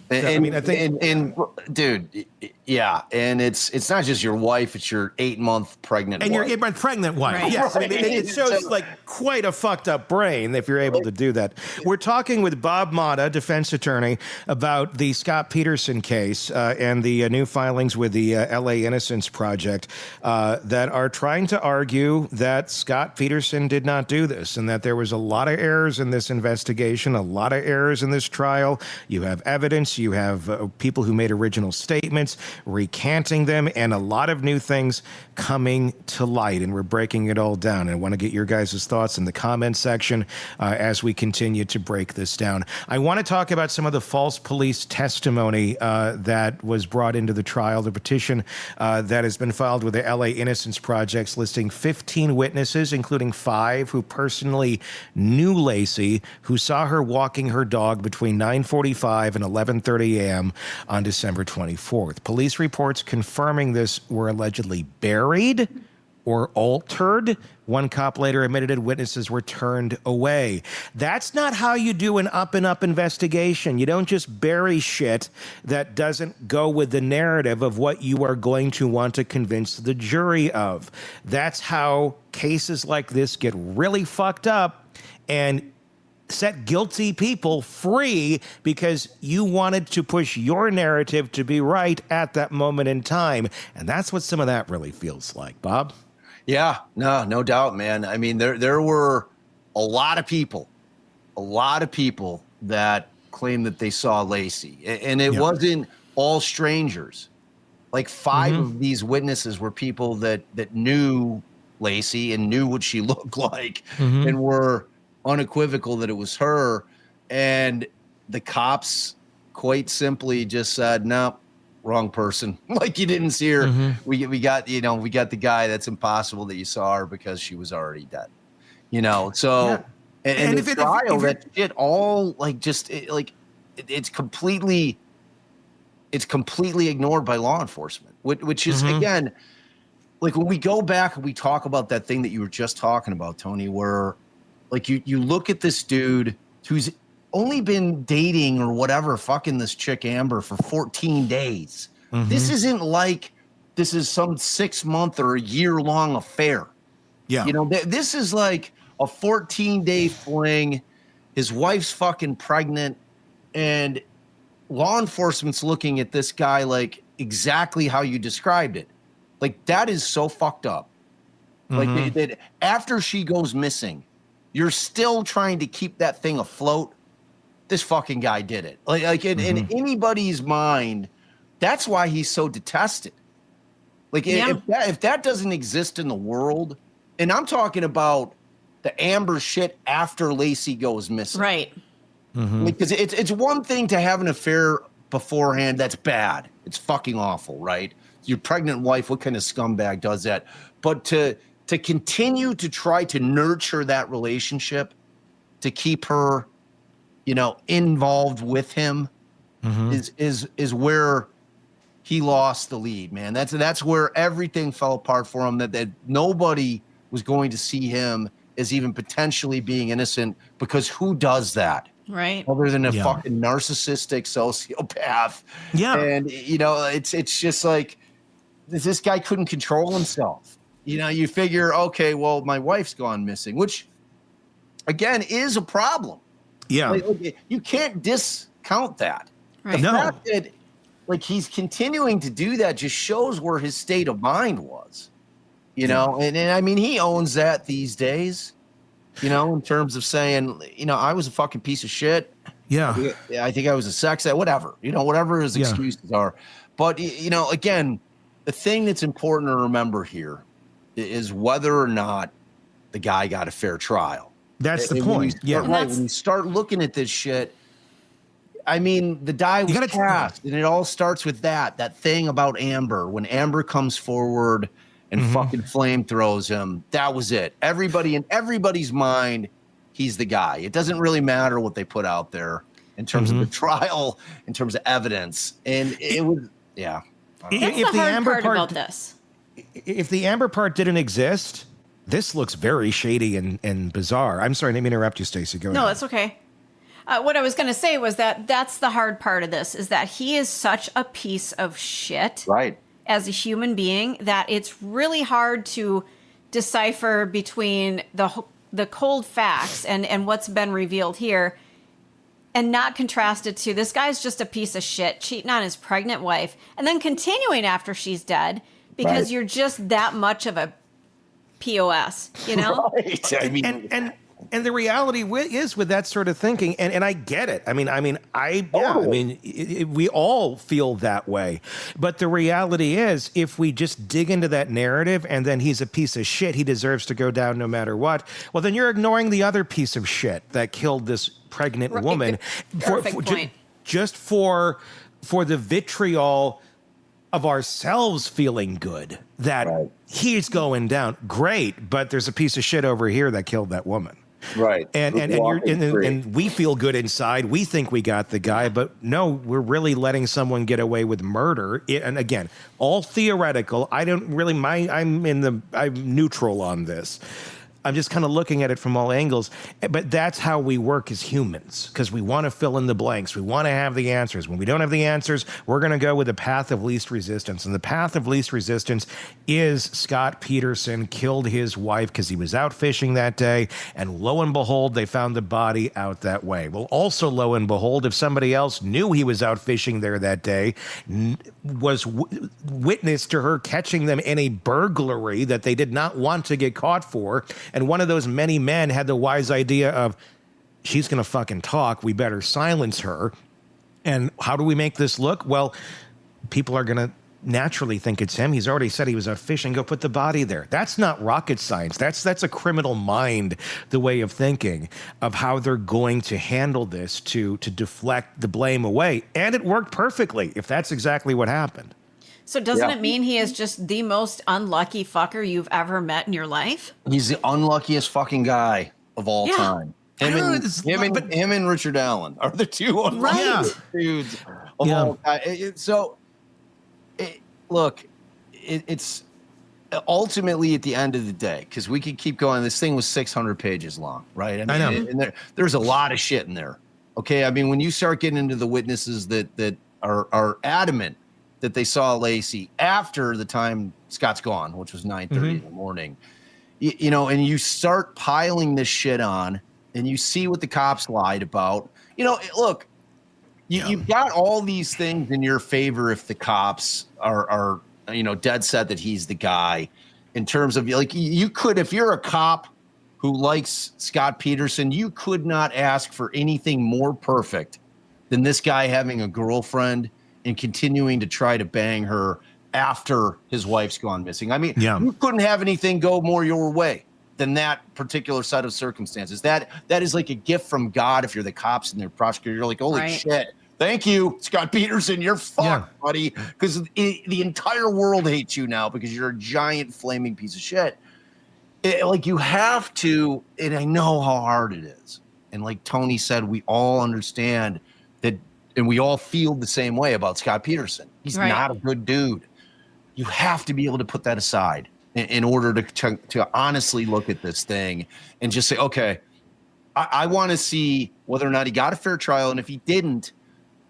Dude, yeah. And it's not just your wife, it's your 8-month pregnant wife. And your 8-month pregnant wife. Right. Yes. It shows like quite a fucked up brain if you're able to do that. We're talking with Bob Motta, defense attorney, about the Scott Peterson case and the new filings with the LA Innocence Project that are trying to argue that Scott Peterson did not do this and that there was a lot of errors in this investigation, a lot of errors in this trial. You have evidence, you have people who made original statements, recanting them, and a lot of new things coming to light, and we're breaking it all down. And I want to get your guys' thoughts in the comment section as we continue to break this down. I want to talk about some of the false police testimony that was brought into the trial, the petition that has been filed with the LA Innocence Project, listing 15 witnesses, including 5 who personally knew Laci, who saw her walking her dog between 9:45 and 11:30 a.m. on December 24th. Police reports confirming this were allegedly buried or altered. One cop later admitted witnesses were turned away. That's not how you do an up-and-up investigation. You don't just bury shit that doesn't go with the narrative of what you are going to want to convince the jury of. That's how cases like this get really fucked up and set guilty people free because you wanted to push your narrative to be right at that moment in time. And that's what some of that really feels like, Bob. Yeah, no doubt, man. I mean, there were a lot of people that claimed that they saw Laci, and it wasn't all strangers. Like 5 of these witnesses were people that knew Laci and knew what she looked like and were unequivocal that it was her. And the cops quite simply just said, no, wrong person. Like, you didn't see her. We got the guy. That's impossible that you saw her because she was already dead. So and the trial, that shit all like just it's completely it's completely ignored by law enforcement, which is, again, like when we go back and we talk about that thing that you were just talking about, Tony, where like you look at this dude who's only been dating or whatever, fucking this chick Amber for 14 days. This isn't like this is some 6-month or a year-long affair. Yeah. You know, this is like a 14-day fling. His wife's fucking pregnant, and law enforcement's looking at this guy like exactly how you described it. Like, that is so fucked up. Like, that after she goes missing, you're still trying to keep that thing afloat. This fucking guy did it. Like in anybody's mind, that's why he's so detested. Like, if that doesn't exist in the world, and I'm talking about the Amber shit after Laci goes missing. Right. Because it's one thing to have an affair beforehand. That's bad. It's fucking awful, right? Your pregnant wife, what kind of scumbag does that? But to continue to try to nurture that relationship, to keep her, you know, involved with him, is where he lost the lead, man. That's where everything fell apart for him. That nobody was going to see him as even potentially being innocent, because who does that? Right. Other than a fucking narcissistic sociopath. Yeah. And, you know, it's just like, this guy couldn't control himself. You know, you figure, okay, well, my wife's gone missing, which, again, is a problem. Yeah. Like, you can't discount that. Right. The fact that, like, he's continuing to do that just shows where his state of mind was. You know, and I mean, he owns that these days, you know, in terms of saying, you know, I was a fucking piece of shit. Yeah. I think I was a sex addict, whatever, you know, whatever his excuses are. But, you know, again, the thing that's important to remember here is whether or not the guy got a fair trial. That's the point. Right. When you start looking at this shit, I mean, the die was cast, and it all starts with that thing about Amber. When Amber comes forward and fucking flame throws him, that was it. Everybody in everybody's mind, he's the guy. It doesn't really matter what they put out there in terms of the trial, in terms of evidence. And it was, That's the hard part about this. If the Amber part didn't exist, this looks very shady and bizarre. I'm sorry, I didn't mean to interrupt you, Stacey. Go ahead. No, that's okay. What I was going to say was that's the hard part of this, is that he is such a piece of shit. right. As a human being, that it's really hard to decipher between the cold facts and what's been revealed here, and not contrast it to this guy's just a piece of shit cheating on his pregnant wife and then continuing after she's dead because you're just that much of a POS, you know? Right. I mean, and the reality is with that sort of thinking, and I get it. I mean, we all feel that way. But the reality is, if we just dig into that narrative and then he's a piece of shit, he deserves to go down no matter what, well, then you're ignoring the other piece of shit that killed this pregnant woman. Perfect point. Just for the vitriol of ourselves feeling good that he's going down. Great, but there's a piece of shit over here that killed that woman. Right. And we feel good inside. We think we got the guy, but no, we're really letting someone get away with murder. And again, all theoretical. I'm neutral on this. I'm just kind of looking at it from all angles. But that's how we work as humans, because we want to fill in the blanks. We want to have the answers. When we don't have the answers, we're going to go with the path of least resistance. And the path of least resistance is Scott Peterson killed his wife because he was out fishing that day. And lo and behold, they found the body out that way. Well, also, lo and behold, if somebody else knew he was out fishing there that day, was witness to her catching them in a burglary that they did not want to get caught for. And one of those many men had the wise idea of, she's going to fucking talk. We better silence her. And how do we make this look? Well, people are going to naturally think it's him. He's already said he was out fishing. Go put the body there. That's not rocket science. That's a criminal mind, the way of thinking of how they're going to handle this to deflect the blame away. And it worked perfectly, if that's exactly what happened. So doesn't it mean he is just the most unlucky fucker you've ever met in your life? He's the unluckiest fucking guy of all time. Him and Richard Allen are the two unlucky dudes all time. It's ultimately at the end of the day, because we could keep going. This thing was 600 pages long, right? I know. And there's a lot of shit in there. Okay, I mean, when you start getting into the witnesses that are adamant that they saw Laci after the time Scott's gone, which was 9:30 in the morning, you know, and you start piling this shit on, and you see what the cops lied about. You know, look, you've got all these things in your favor if the cops are you know, dead set that he's the guy. In terms of, like, you could, if you're a cop who likes Scott Peterson, you could not ask for anything more perfect than this guy having a girlfriend and continuing to try to bang her after his wife's gone missing. I mean, you couldn't have anything go more your way than that particular set of circumstances. That is like a gift from God. If you're the cops and they're prosecutor, you're like, holy shit. Thank you, Scott Peterson. You're fucked, buddy, because the entire world hates you now because you're a giant flaming piece of shit. Like, you have to, and I know how hard it is. And like Tony said, we all understand that, and we all feel the same way about Scott Peterson. He's not a good dude. You have to be able to put that aside in order to honestly look at this thing and just say, okay, I want to see whether or not he got a fair trial. And if he didn't,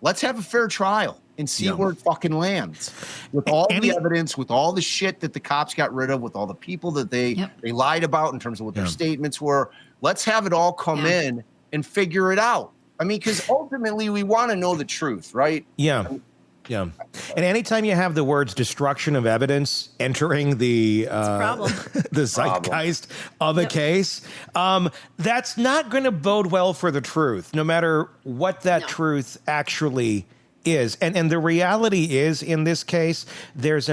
let's have a fair trial and see where it fucking lands. With all the evidence, with all the shit that the cops got rid of, with all the people that they lied about in terms of what their statements were, let's have it all come in and figure it out. I mean, because ultimately we want to know the truth, right? Yeah. And anytime you have the words destruction of evidence entering the the zeitgeist of a case, that's not going to bode well for the truth, no matter what that truth actually is. And the reality is, in this case, there's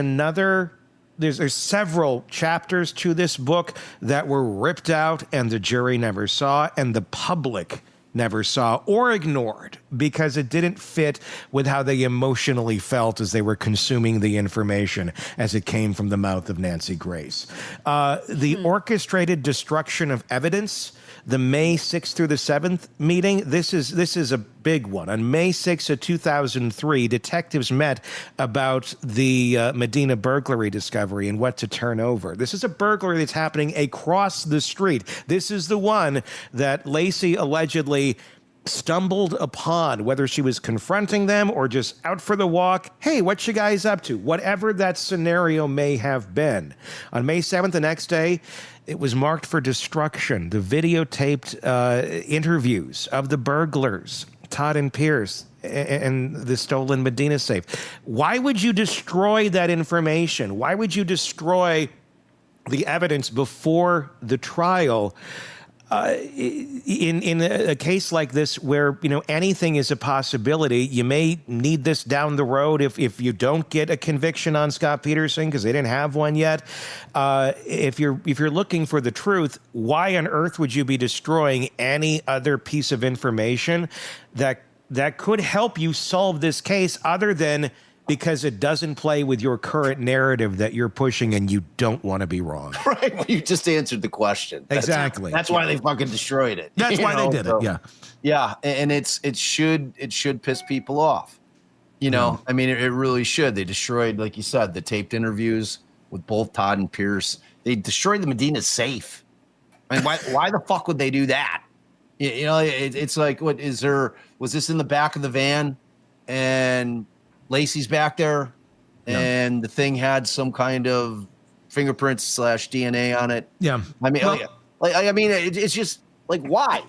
several chapters to this book that were ripped out and the jury never saw, and the public never saw or ignored because it didn't fit with how they emotionally felt as they were consuming the information as it came from the mouth of Nancy Grace. The orchestrated destruction of evidence, the May 6th through the 7th meeting, this is a big one. On May 6th of 2003, detectives met about the Medina burglary discovery and what to turn over. This is a burglary that's happening across the street. This is the one that Laci allegedly stumbled upon, whether she was confronting them or just out for the walk. Hey, what you guys up to? Whatever that scenario may have been. On May 7th, the next day, it was marked for destruction. The videotaped interviews of the burglars, Todd and Pierce, and the stolen Medina safe. Why would you destroy that information? Why would you destroy the evidence before the trial? In a case like this where, you know, anything is a possibility, you may need this down the road if you don't get a conviction on Scott Peterson because they didn't have one yet. If you're looking for the truth, why on earth would you be destroying any other piece of information that could help you solve this case other than because it doesn't play with your current narrative that you're pushing and you don't want to be wrong? Right. Well, you just answered the question. Exactly. That's why they fucking destroyed it. That's why they did it. Yeah. Yeah. And it should piss people off. You know, I mean, it really should. They destroyed, like you said, the taped interviews with both Todd and Pierce. They destroyed the Medina safe. I mean, why the fuck would they do that? You know, it's like, was this in the back of the van and Laci's back there, and the thing had some kind of fingerprints / DNA on it. Yeah, I mean, it's just like, why?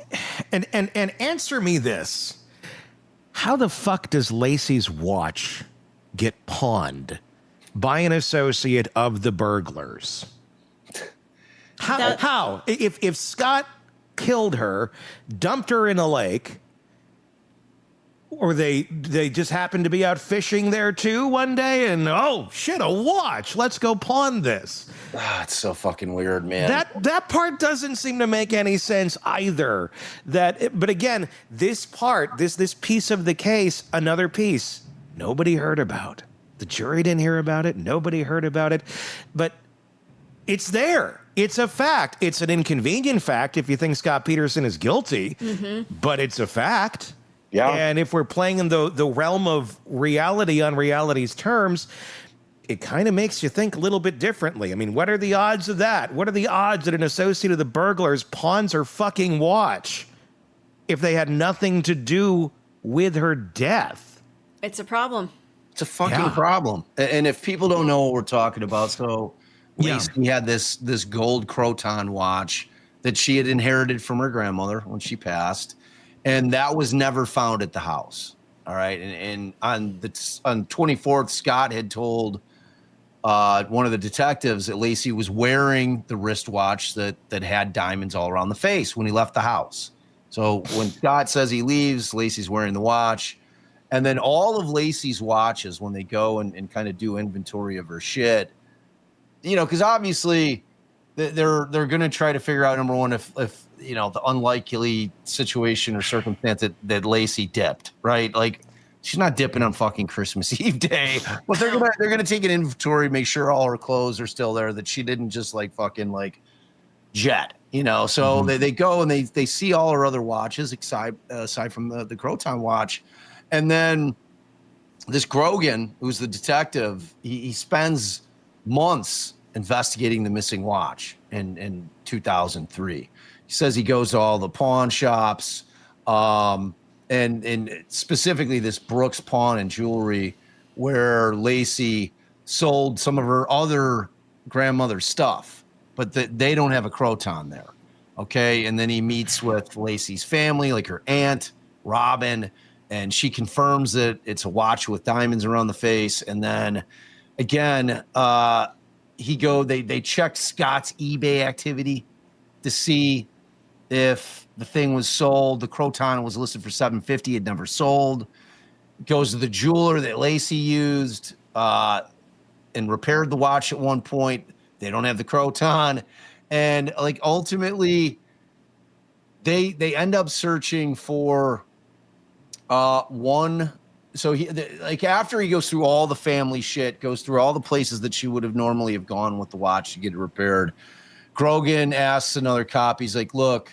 And answer me this: how the fuck does Laci's watch get pawned by an associate of the burglars? How? If Scott killed her, dumped her in a lake, or they just happened to be out fishing there too one day and, oh shit, a watch, let's go pawn this. It's so fucking weird, man. That part doesn't seem to make any sense either. But again, this part, this piece of the case, another piece nobody heard about. The jury didn't hear about it. Nobody heard about it. But it's there. It's a fact. It's an inconvenient fact if you think Scott Peterson is guilty, but it's a fact. Yeah. And if we're playing in the realm of reality on reality's terms, it kind of makes you think a little bit differently. I mean, what are the odds of that? What are the odds that an associate of the burglars pawns her fucking watch if they had nothing to do with her death? It's a problem. It's a fucking problem. And if people don't know what we're talking about, so Laci had this gold Croton watch that she had inherited from her grandmother when she passed, and that was never found at the house. All right, and on 24th, Scott had told one of the detectives that Laci was wearing the wristwatch that had diamonds all around the face when he left the house. So when Scott says he leaves, Laci's wearing the watch. And then all of Laci's watches, when they go and kind of do inventory of her shit, you know, because obviously they're going to try to figure out, number one, if you know, the unlikely situation or circumstance that Laci dipped, right? Like, she's not dipping on fucking Christmas Eve day, but they're gonna take an inventory, make sure all her clothes are still there, that she didn't just like fucking like jet, you know. So they go and they see all her other watches aside from the Croton watch. And then this Grogan, who's the detective, he spends months investigating the missing watch in 2003. He says he goes to all the pawn shops, and specifically this Brooks Pawn and Jewelry, where Laci sold some of her other grandmother's stuff, but they don't have a Croton there. Okay. And then he meets with Laci's family, like her aunt, Robin, and she confirms that it's a watch with diamonds around the face. And then again, they check Scott's eBay activity to see if the thing was sold. The Croton was listed for $750. It never sold. Goes to the jeweler that Laci used and repaired the watch at one point. They don't have the Croton. And like ultimately they end up searching for one. So after he goes through all the family shit, goes through all the places that she would have normally have gone with the watch to get it repaired, Grogan asks another cop, he's like, look,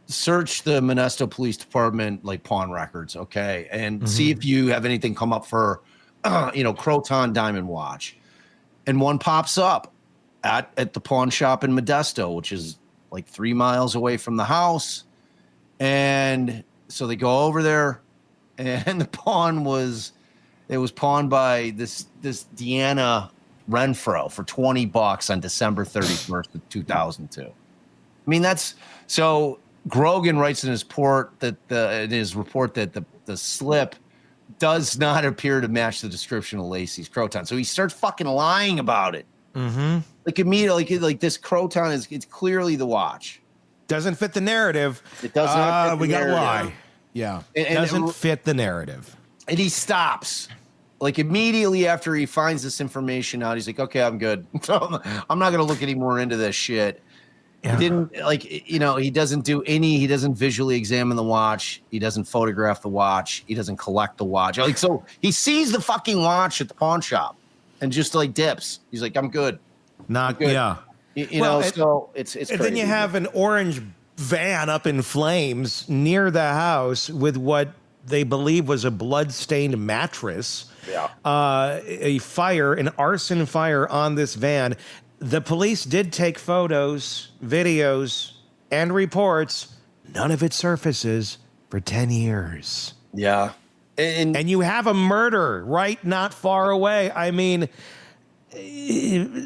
search the Modesto Police Department, like pawn records, okay? And see if you have anything come up for, Croton diamond watch. And one pops up at the pawn shop in Modesto, which is like 3 miles away from the house. And so they go over there, and the pawn was pawned by this Deanna Renfro for $20 on December 31st of 2002. I mean, that's so Grogan writes in his report that the slip does not appear to match the description of Laci's Croton. So he starts fucking lying about it. Like immediately, like this Croton it's clearly the watch. Doesn't fit the narrative. It does not fit the we got to narrative. lie. Yeah. Doesn't fit the narrative. And he stops. Like immediately after he finds this information out, he's like, okay, I'm good. I'm not going to look any more into this shit. Yeah. He doesn't visually examine the watch. He doesn't photograph the watch. He doesn't collect the watch. Like, so he sees the fucking watch at the pawn shop and just like dips. He's like, I'm good. Not good. Yeah. So it's crazy. And then you have an orange van up in flames near the house with what they believe was a blood-stained mattress. Yeah. An arson fire on this van. The police did take photos, videos, and reports. None of it surfaces for 10 years. Yeah. And you have a murder right not far away. I mean,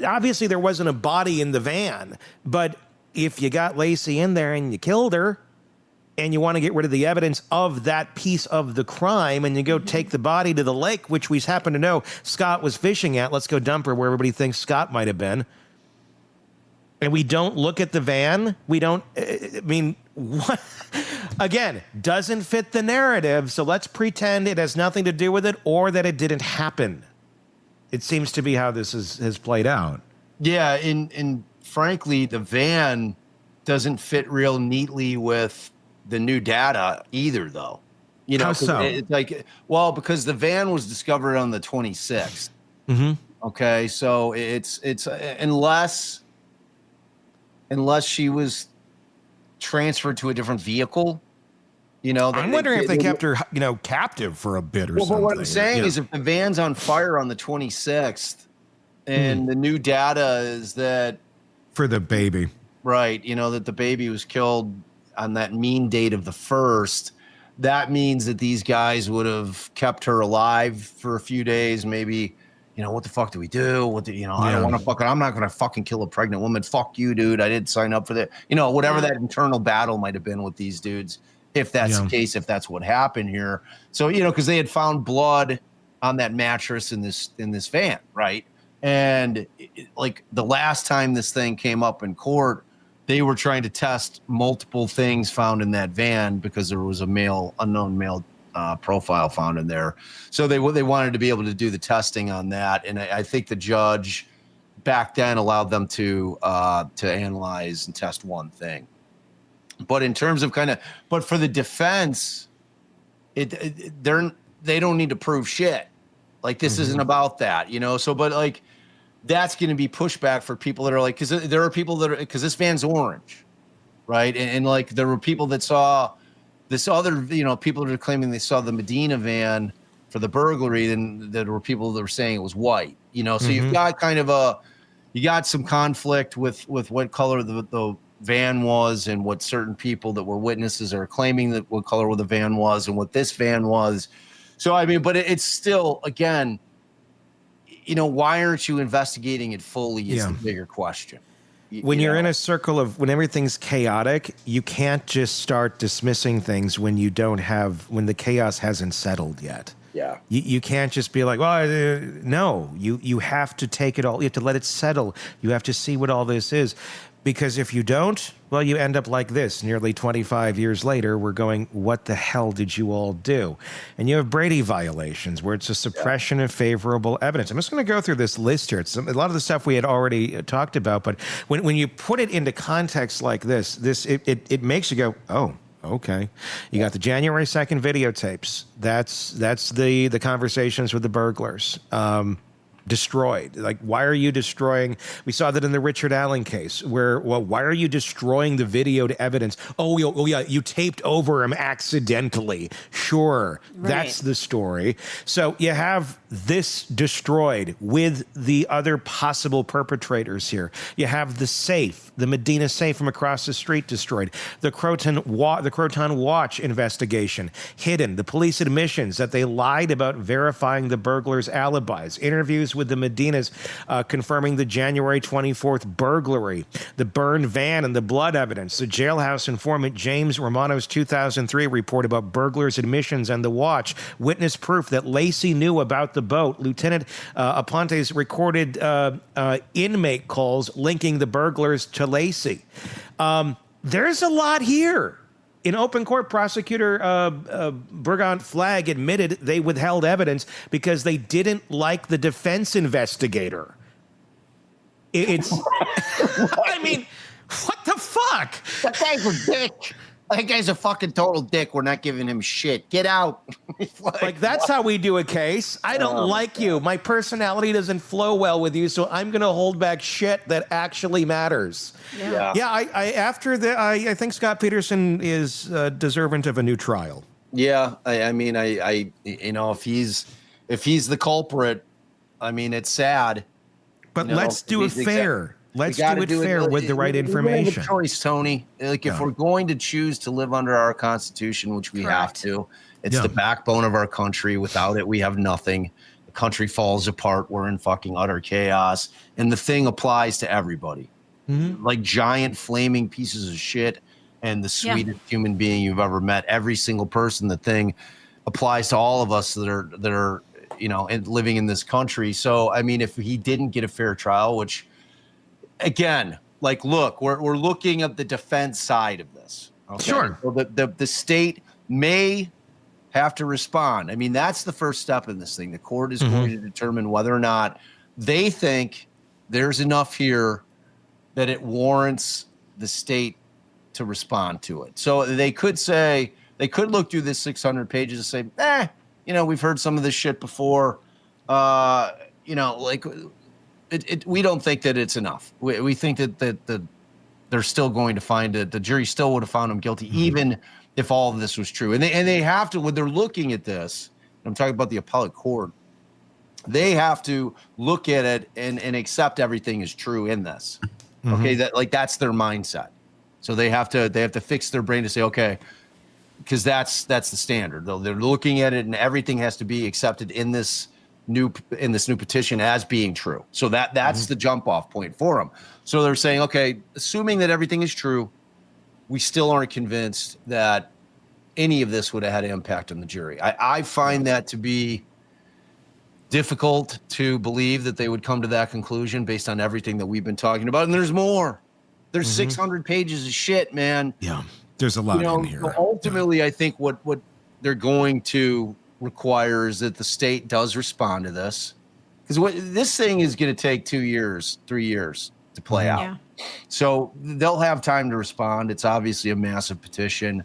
obviously there wasn't a body in the van, but if you got Laci in there and you killed her and you want to get rid of the evidence of that piece of the crime and you go take the body to the lake, which we happen to know Scott was fishing at, let's go dump her where everybody thinks Scott might have been. And we don't look at the van. We don't, what? Again, doesn't fit the narrative. So let's pretend it has nothing to do with it or that it didn't happen. It seems to be how this has played out. Yeah. And frankly, the van doesn't fit real neatly with the new data either, though. You know, how so? It's like, because the van was discovered on the 26th. Okay. So it's unless she was transferred to a different vehicle, You know, I'm wondering if they kept her, captive for a bit or something. But what I'm saying is, if the van's on fire on the 26th, and the new data is that for the baby, right? That the baby was killed on that mean date of the 1st. That means that these guys would have kept her alive for a few days, maybe. What the fuck do we do? I don't want to I'm not going to fucking kill a pregnant woman. Fuck you, dude. I didn't sign up for that. Whatever that internal battle might have been with these dudes, if that's the case, if that's what happened here. So, because they had found blood on that mattress in this van, right? And like the last time this thing came up in court, they were trying to test multiple things found in that van because there was a unknown male profile found in there. So they wanted to be able to do the testing on that. And I think the judge back then allowed them to analyze and test one thing. But in terms of but for the defense, they don't need to prove shit. Like this isn't about that, So, but like that's going to be pushback for people that are like, because there are people because this van's orange, right? And like there were people that saw this other, people that are claiming they saw the Medina van for the burglary, and there were people that were saying it was white, So you've got you got some conflict with what color the van was, and what certain people that were witnesses are claiming that what color the van was, and what this van was. So I mean, but it's still, again, why aren't you investigating it fully is the bigger question. When you're in a circle when everything's chaotic, you can't just start dismissing things when the chaos hasn't settled yet. Yeah. You can't just be like, well, no, you have to take it all. You have to let it settle. You have to see what all this is. Because if you don't, well, you end up like this. Nearly 25 years later, we're going, what the hell did you all do? And you have Brady violations where it's a suppression of favorable evidence. I'm just going to go through this list here. It's a lot of the stuff we had already talked about. But when you put it into context like this, it makes you go, oh, okay. You got the January 2nd videotapes. That's the conversations with the burglars. Destroyed. Like, why are you destroying? We saw that in the Richard Allen case where, well, why are you destroying the videoed evidence? Oh, yeah, you taped over him accidentally. Sure. Right. That's the story. So you have this destroyed with the other possible perpetrators here. You have the safe, the Medina safe from across the street destroyed. The Croton Watch investigation hidden. The police admissions that they lied about verifying the burglars' alibis. Interviews with the Medinas confirming the January 24th burglary. The burned van and the blood evidence. The jailhouse informant James Romano's 2003 report about burglars' admissions and the watch. Witness proof that Laci knew about the boat. Lieutenant Aponte's recorded inmate calls linking the burglars to Laci. There's a lot here. In open court, prosecutor Burgant Flagg admitted they withheld evidence because they didn't like the defense investigator. It's, I mean, what the fuck? That guy's a dick. That guy's a fucking total dick. We're not giving him shit. Get out. Like, that's how we do a case. I don't like you. My personality doesn't flow well with you, so I'm going to hold back shit that actually matters. Yeah. I think Scott Peterson is deserving of a new trial. Yeah, I mean, if he's the culprit, I mean, it's sad. But let's do it fair. Let's do it fair with the right information. We have a choice, Tony. Like, if we're going to choose to live under our Constitution, which we have to, it's the backbone of our country. Without it, we have nothing. The country falls apart. We're in fucking utter chaos. And the thing applies to everybody. Like giant flaming pieces of shit and the sweetest human being you've ever met. Every single person, the thing applies to all of us that are living in this country. So, I mean, if he didn't get a fair trial, which... Again, like, look, we're looking at the defense side of this. Okay? Sure. So the state may have to respond. I mean, that's the first step in this thing. The court is going to determine whether or not they think there's enough here that it warrants the state to respond to it. So they could look through this 600 pages and say, we've heard some of this shit before. We don't think that it's enough. We think that they're still going to find it. The jury still would have found him guilty, even if all of this was true. And they have to, when they're looking at this, I'm talking about the appellate court, they have to look at it and accept everything is true in this. Okay, that's their mindset. So they have to fix their brain to say, okay, because that's the standard. They're looking at it and everything has to be accepted in this new petition as being true. So that's the jump off point for them. So they're saying, okay, assuming that everything is true, we still aren't convinced that any of this would have had an impact on the jury. I find that to be difficult to believe that they would come to that conclusion based on everything that we've been talking about. And there's more. There's 600 pages of shit, man. Yeah, there's a lot in here. But ultimately, I think what they're going to require is that the state does respond to this. Because this thing is going to take 2 years, 3 years to play out. Yeah. So they'll have time to respond. It's obviously a massive petition.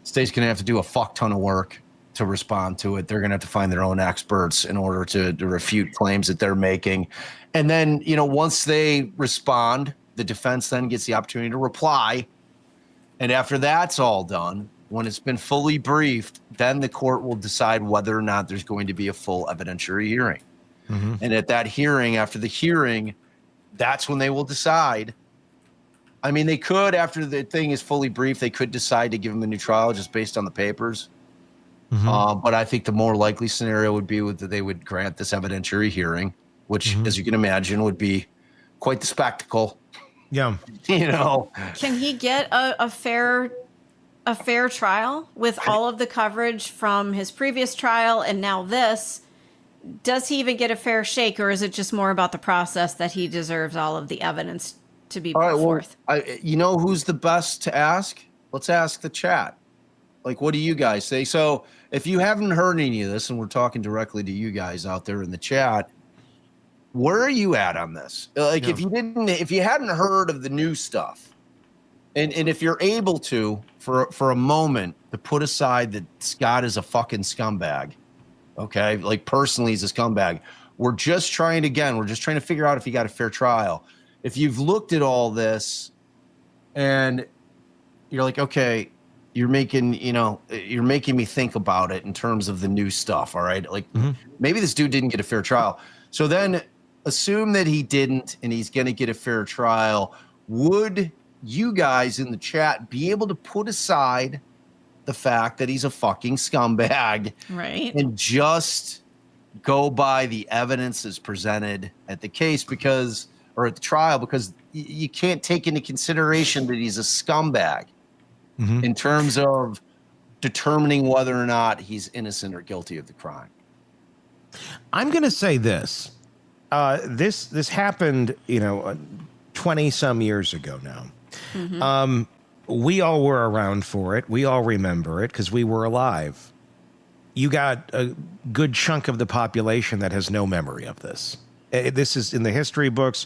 State's going to have to do a fuck ton of work to respond to it. They're going to have to find their own experts in order to refute claims that they're making. And then, once they respond, the defense then gets the opportunity to reply. And after that's all done, when it's been fully briefed, then the court will decide whether or not there's going to be a full evidentiary hearing. And at that hearing, after the hearing, that's when they will decide. I mean, they could, after the thing is fully briefed, they could decide to give him a new trial just based on the papers. But I think the more likely scenario would be that they would grant this evidentiary hearing, which, as you can imagine, would be quite the spectacle. Yeah. Can he get a fair trial with all of the coverage from his previous trial and now this? Does he even get a fair shake, or is it just more about the process that he deserves all of the evidence to be put forth? Who's the best to ask? Let's ask the chat. Like, what do you guys say? So if you haven't heard any of this, and we're talking directly to you guys out there in the chat, where are you at on this? If you hadn't heard of the new stuff, and if you're able to, for a moment, to put aside that Scott is a fucking scumbag, okay? Like, personally, he's a scumbag. We're just trying to figure out if he got a fair trial. If you've looked at all this and you're like, okay, you're making me think about it in terms of the new stuff. All right. Like, maybe this dude didn't get a fair trial. So then assume that he didn't, and he's going to get a fair trial. Would you guys in the chat be able to put aside the fact that he's a fucking scumbag, right, and just go by the evidence that's presented at the case or at the trial, because you can't take into consideration that he's a scumbag in terms of determining whether or not he's innocent or guilty of the crime. I'm going to say this. This happened, 20 some years ago now. We all were around for it. We all remember it because we were alive. You got a good chunk of the population that has no memory of this. This is in the history books.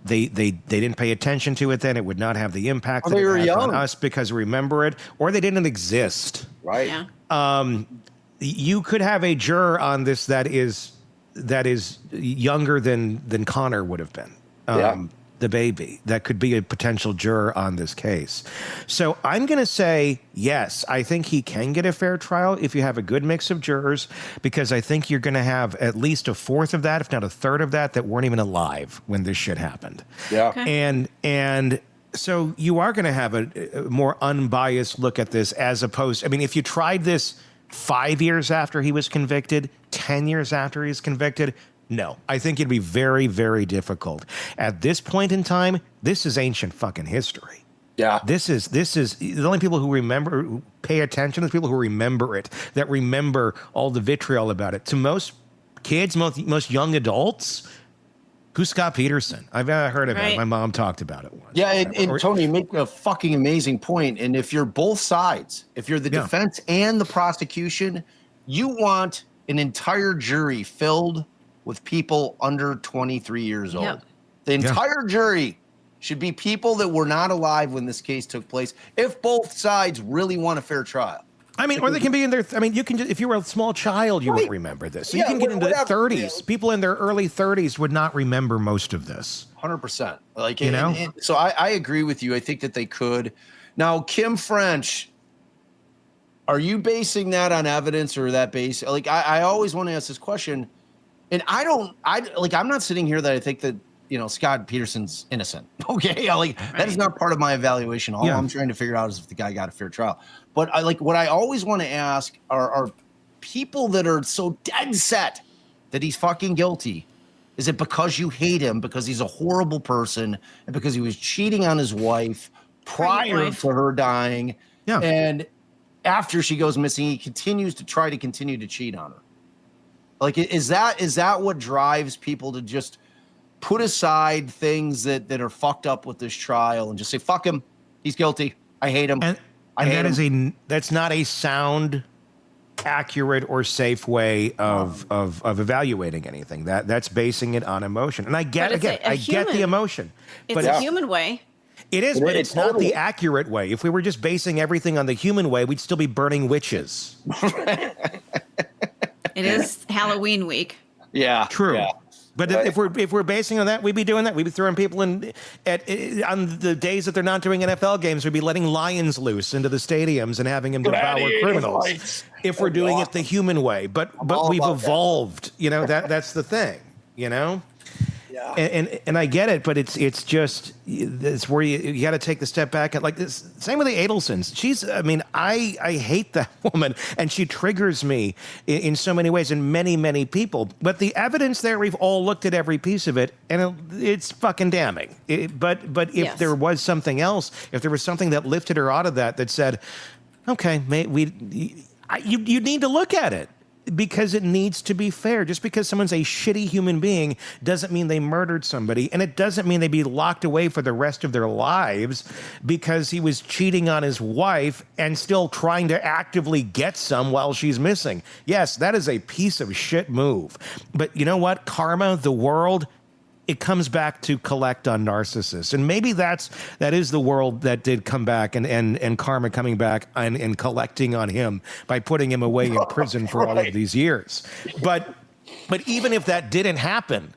They didn't pay attention to it then. It would not have the impact that it had on us because we remember it, or they didn't exist. Right. Yeah. You could have a juror on this that is younger than Connor would have been. The baby that could be a potential juror on this case. So I'm going to say, yes, I think he can get a fair trial if you have a good mix of jurors, because I think you're going to have at least a fourth of that, if not a third of that weren't even alive when this shit happened. Yeah. Okay. And so you are going to have a more unbiased look at this, as opposed, if you tried this 5 years after he was convicted, 10 years after he's convicted, no, I think it'd be very, very difficult. At this point in time, this is ancient fucking history. Yeah. This is the only people who pay attention, is people who remember it, that remember all the vitriol about it. To most kids, most young adults, who's Scott Peterson? I've heard of it. My mom talked about it once. Yeah, and Tony, you make a fucking amazing point. And if you're both sides, if you're the defense and the prosecution, you want an entire jury filled with people under 23 years old. The entire jury should be people that were not alive when this case took place, if both sides really want a fair trial. Or they can be in their, you can, if you were a small child, you would remember this. So you can get into the 30s. People in their early 30s would not remember most of this. 100%. So I agree with you. I think that they could. Now, Kim French, Are you basing that on evidence or that base? Like, I always want to ask this question, and I'm not sitting here that I think that, Scott Peterson's innocent. Okay. That is not part of my evaluation. All I'm trying to figure out is if the guy got a fair trial. But what I always want to ask are people that are so dead set that he's fucking guilty. Is it because you hate him, because he's a horrible person, and because he was cheating on his wife prior to her dying? Yeah. And after she goes missing, he continues to cheat on her. Like, is that what drives people to just put aside things that are fucked up with this trial and just say, fuck him, he's guilty, I hate him. That's not a sound, accurate, or safe way of evaluating anything. That's basing it on emotion. And I get the emotion. It's a human way. It is, but it's not the accurate way. If we were just basing everything on the human way, we'd still be burning witches. It is Halloween week. Yeah. True. Yeah. But if we're basing on that, we'd be doing that. We'd be throwing people in on the days that they're not doing NFL games. We'd be letting lions loose into the stadiums and having them devour criminals. If we're doing it the human way, but we've evolved. That's the thing. Yeah. And I get it, but it's where you got to take the step back and like this. Same with the Adelsons. I hate that woman, and she triggers me in so many ways, and many people. But the evidence there, we've all looked at every piece of it, and it's fucking damning. But if there was something else, if there was something that lifted her out of that said, okay, you need to look at it. Because it needs to be fair. Just because someone's a shitty human being doesn't mean they murdered somebody, and it doesn't mean they'd be locked away for the rest of their lives because he was cheating on his wife and still trying to actively get some while she's missing. Yes, that is a piece of shit move. But you know what? Karma, the world, it comes back to collect on narcissists. And maybe that is the world that did come back and karma coming back and collecting on him by putting him away in prison for all of these years. But even if that didn't happen,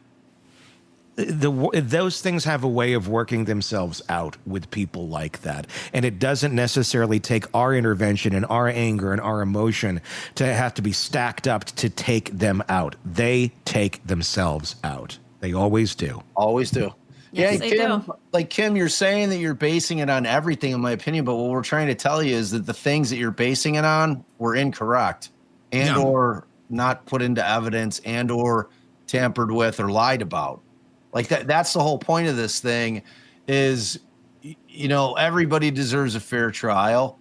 those things have a way of working themselves out with people like that. And it doesn't necessarily take our intervention and our anger and our emotion to have to be stacked up to take them out. They take themselves out. They always do. Always do. Yes, they Kim, do. Like Kim, you're saying that you're basing it on everything, in my opinion, but what we're trying to tell you is that the things that you're basing it on were incorrect or not put into evidence and or tampered with or lied about. Like that's the whole point of this thing is, everybody deserves a fair trial.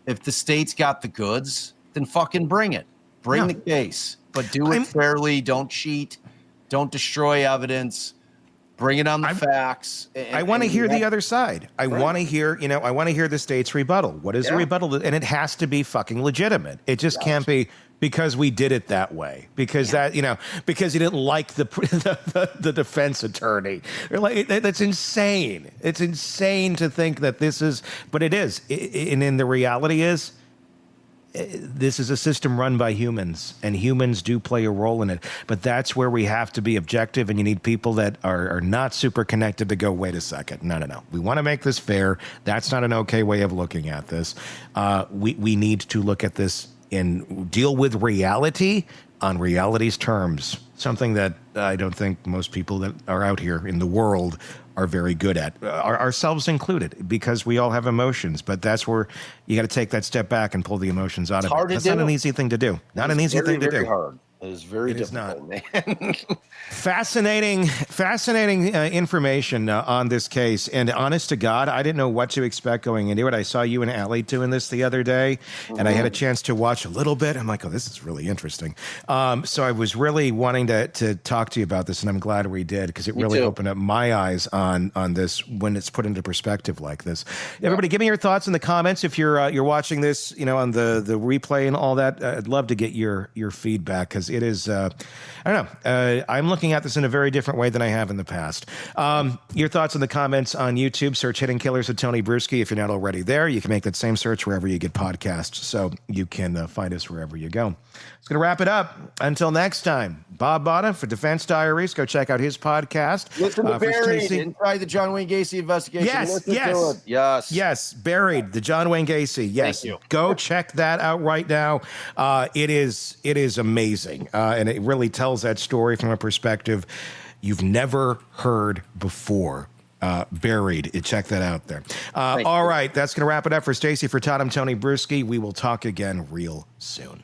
If the state's got the goods, then fucking bring it. Bring the case, but do it fairly. Don't cheat. Don't destroy evidence. Bring it on the facts. I want to hear the other side. I want to hear, I want to hear the state's rebuttal. What is the rebuttal? And it has to be fucking legitimate. It just can't be because we did it that way. Because because you didn't like the defense attorney. That's insane. It's insane to think that this is, but it is. And then the reality is, this is a system run by humans, and humans do play a role in it. But that's where we have to be objective, and you need people that are not super connected to go, wait a second. No. We want to make this fair. That's not an okay way of looking at this. We need to look at this and deal with reality on reality's terms, something that I don't think most people that are out here in the world are very good at, ourselves included, because we all have emotions. But that's where you got to take that step back and pull the emotions out of it. That's not an easy thing to do. Not an easy thing to do. Hard. It is very difficult, man. Fascinating information on this case. And honest to God, I didn't know what to expect going into it. I saw you and Allie doing this the other day, and I had a chance to watch a little bit. I'm like, oh, this is really interesting. So I was really wanting to talk to you about this, and I'm glad we did, because it really opened up my eyes on this when it's put into perspective like this. Everybody, give me your thoughts in the comments if you're watching this, on the replay and all that. I'd love to get your feedback, because It is. I don't know. I'm looking at this in a very different way than I have in the past. Your thoughts in the comments on YouTube. Search Hidden Killers with Tony Brueski. If you're not already there, you can make that same search wherever you get podcasts, so you can find us wherever you go. It's going to wrap it up. Until next time, Bob Botta for Defense Diaries. Go check out his podcast. Listen to Buried, inside the John Wayne Gacy investigation. Yes. Buried, the John Wayne Gacy. Yes. Thank you. Go check that out right now. It is amazing, and it really tells that story from a perspective you've never heard before. Buried. Check that out there. All right, that's going to wrap it up for Stacey, for Todd. I'm Tony Brueski. We will talk again real soon.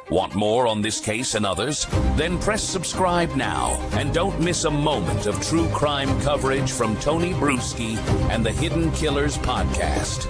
Want more on this case and others? Then press subscribe now and don't miss a moment of true crime coverage from Tony Brueski and the Hidden Killers podcast.